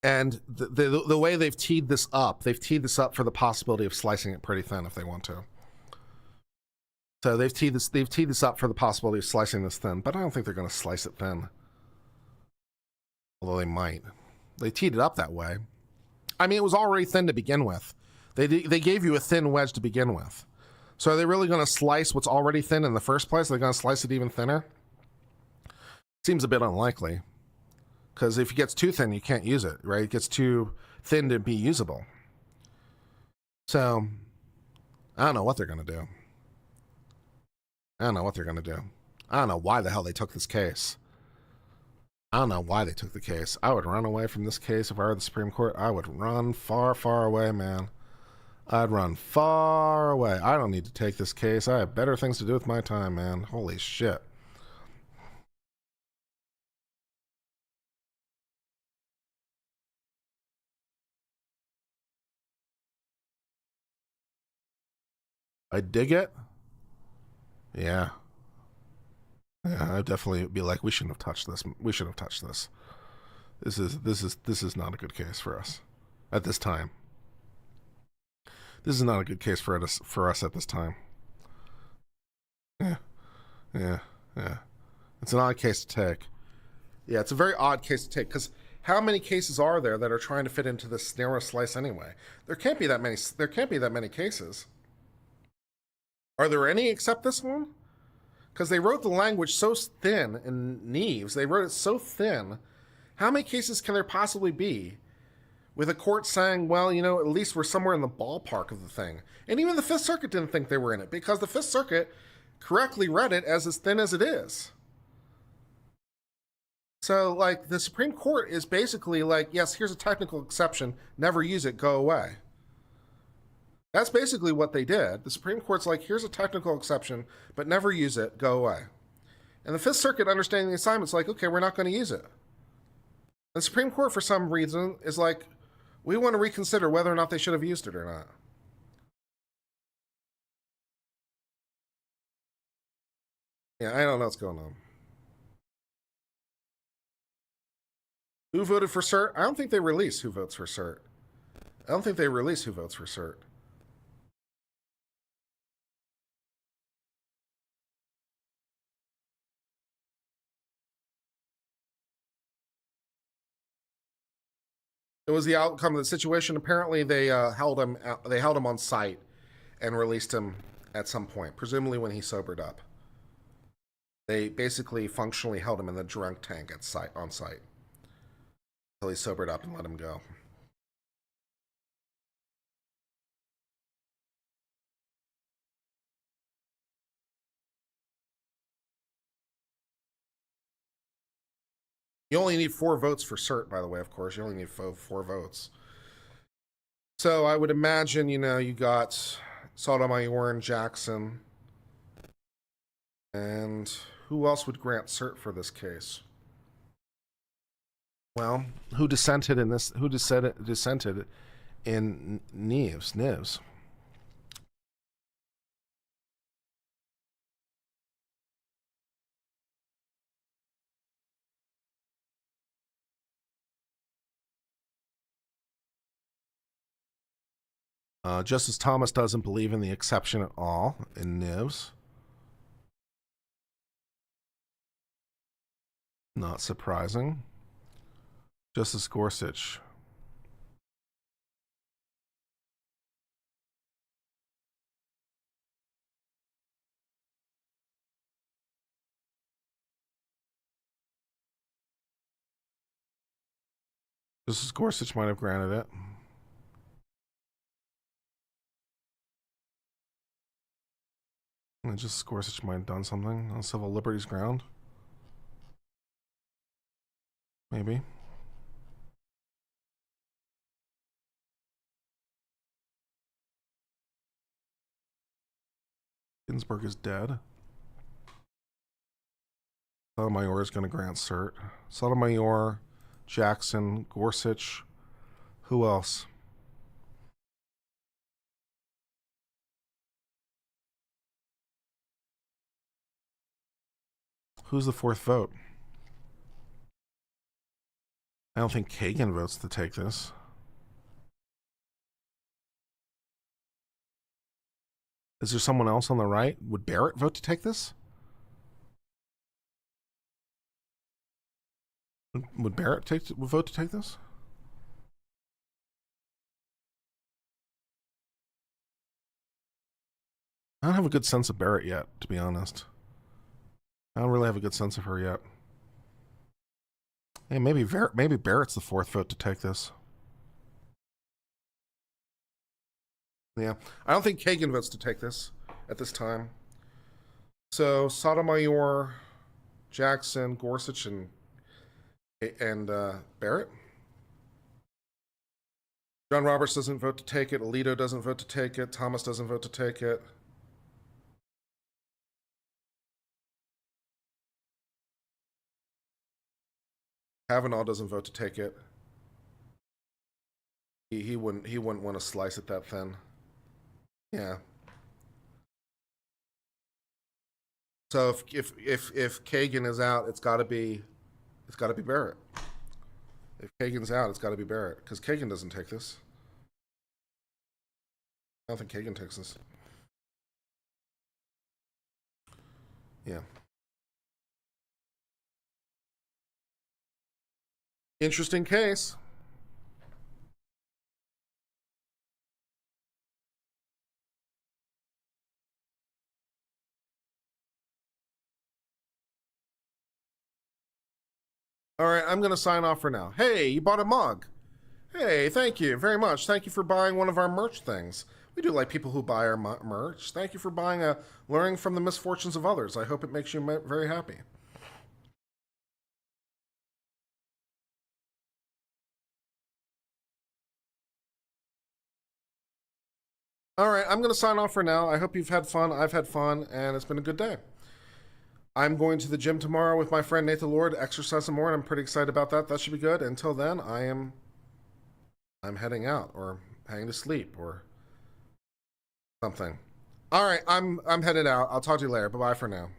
And the way they've teed this up for the possibility of slicing it pretty thin if they want to. So they've teed this up for the possibility of slicing this thin, but I don't think they're going to slice it thin. Although they might. They teed it up that way. I mean, it was already thin to begin with. They gave you a thin wedge to begin with. So are they really going to slice what's already thin in the first place? They're going to slice it even thinner? Seems a bit unlikely. Because if it gets too thin, you can't use it, right? It gets too thin to be usable. So, I don't know what they're going to do. I don't know why the hell they took this case. I don't know why they took the case. I would run away from this case if I were the Supreme Court. I would run far, far away, man. I'd run far away. I don't need to take this case. I have better things to do with my time, man. Holy shit. I dig it. Yeah. Yeah, I'd definitely be like, we shouldn't have touched this. We shouldn't have touched this. This is not a good case for us at this time. This is not a good case for us at this time. Yeah. It's an odd case to take. Yeah, it's a very odd case to take because how many cases are there that are trying to fit into this narrow slice anyway? There can't be that many cases. Are there any except this one? Because they wrote the language so thin in Neves. They wrote it so thin. How many cases can there possibly be with a court saying, well, you know, at least we're somewhere in the ballpark of the thing? And even the Fifth Circuit didn't think they were in it because the Fifth Circuit correctly read it as thin as it is. So, like, the Supreme Court is basically like, yes, here's a technical exception. Never use it. Go away. That's basically what they did. The Supreme Court's like, here's a technical exception, but never use it. Go away. And the Fifth Circuit, understanding the assignment's like, okay, we're not going to use it. The Supreme Court, for some reason, is like, we want to reconsider whether or not they should have used it or not. Yeah, I don't know what's going on. Who voted for cert? I don't think they release who votes for cert. I don't think they release who votes for cert. It was the outcome of the situation. Apparently, they held him on site and released him at some point, presumably when he sobered up. They basically functionally held him in the drunk tank on site until he sobered up and let him go. You only need 4 votes for cert, by the way, of course. You only need 4 votes. So I would imagine, you know, you got Sotomayor and Jackson. And who else would grant cert for this case? Well, who dissented in this? Who dissented in Neves? Justice Thomas doesn't believe in the exception at all in Neves. Not surprising. Justice Gorsuch. Justice Gorsuch might have granted it. And Justice Gorsuch might have done something on civil liberties ground. Maybe. Ginsburg is dead. Sotomayor is going to grant cert. Sotomayor, Jackson, Gorsuch. Who else? Who's the 4th vote? I don't think Kagan votes to take this. Is there someone else on the right? Would Barrett vote to take this? Would Barrett vote to take this? I don't have a good sense of Barrett yet, to be honest. I don't really have a good sense of her yet. Hey, maybe Barrett's the fourth vote to take this. Yeah, I don't think Kagan votes to take this at this time. So Sotomayor, Jackson, Gorsuch, and Barrett. John Roberts doesn't vote to take it. Alito doesn't vote to take it. Thomas doesn't vote to take it. Kavanaugh doesn't vote to take it. He wouldn't want to slice it that thin. Yeah. So if Kagan is out, it's got to be Barrett. If Kagan's out, it's got to be Barrett because Kagan doesn't take this. I don't think Kagan takes this. Yeah. Interesting case. All right, I'm going to sign off for now. Hey, you bought a mug. Hey, thank you very much. Thank you for buying one of our merch things. We do like people who buy our merch. Thank you for buying a Learning from the Misfortunes of Others. I hope it makes you very happy. All right, I'm going to sign off for now. I hope you've had fun. I've had fun, and it's been a good day. I'm going to the gym tomorrow with my friend Nathan Lord, exercise some more, and I'm pretty excited about that. That should be good. Until then, I'm heading out or heading to sleep or something. All right, I'm headed out. I'll talk to you later. Bye-bye for now.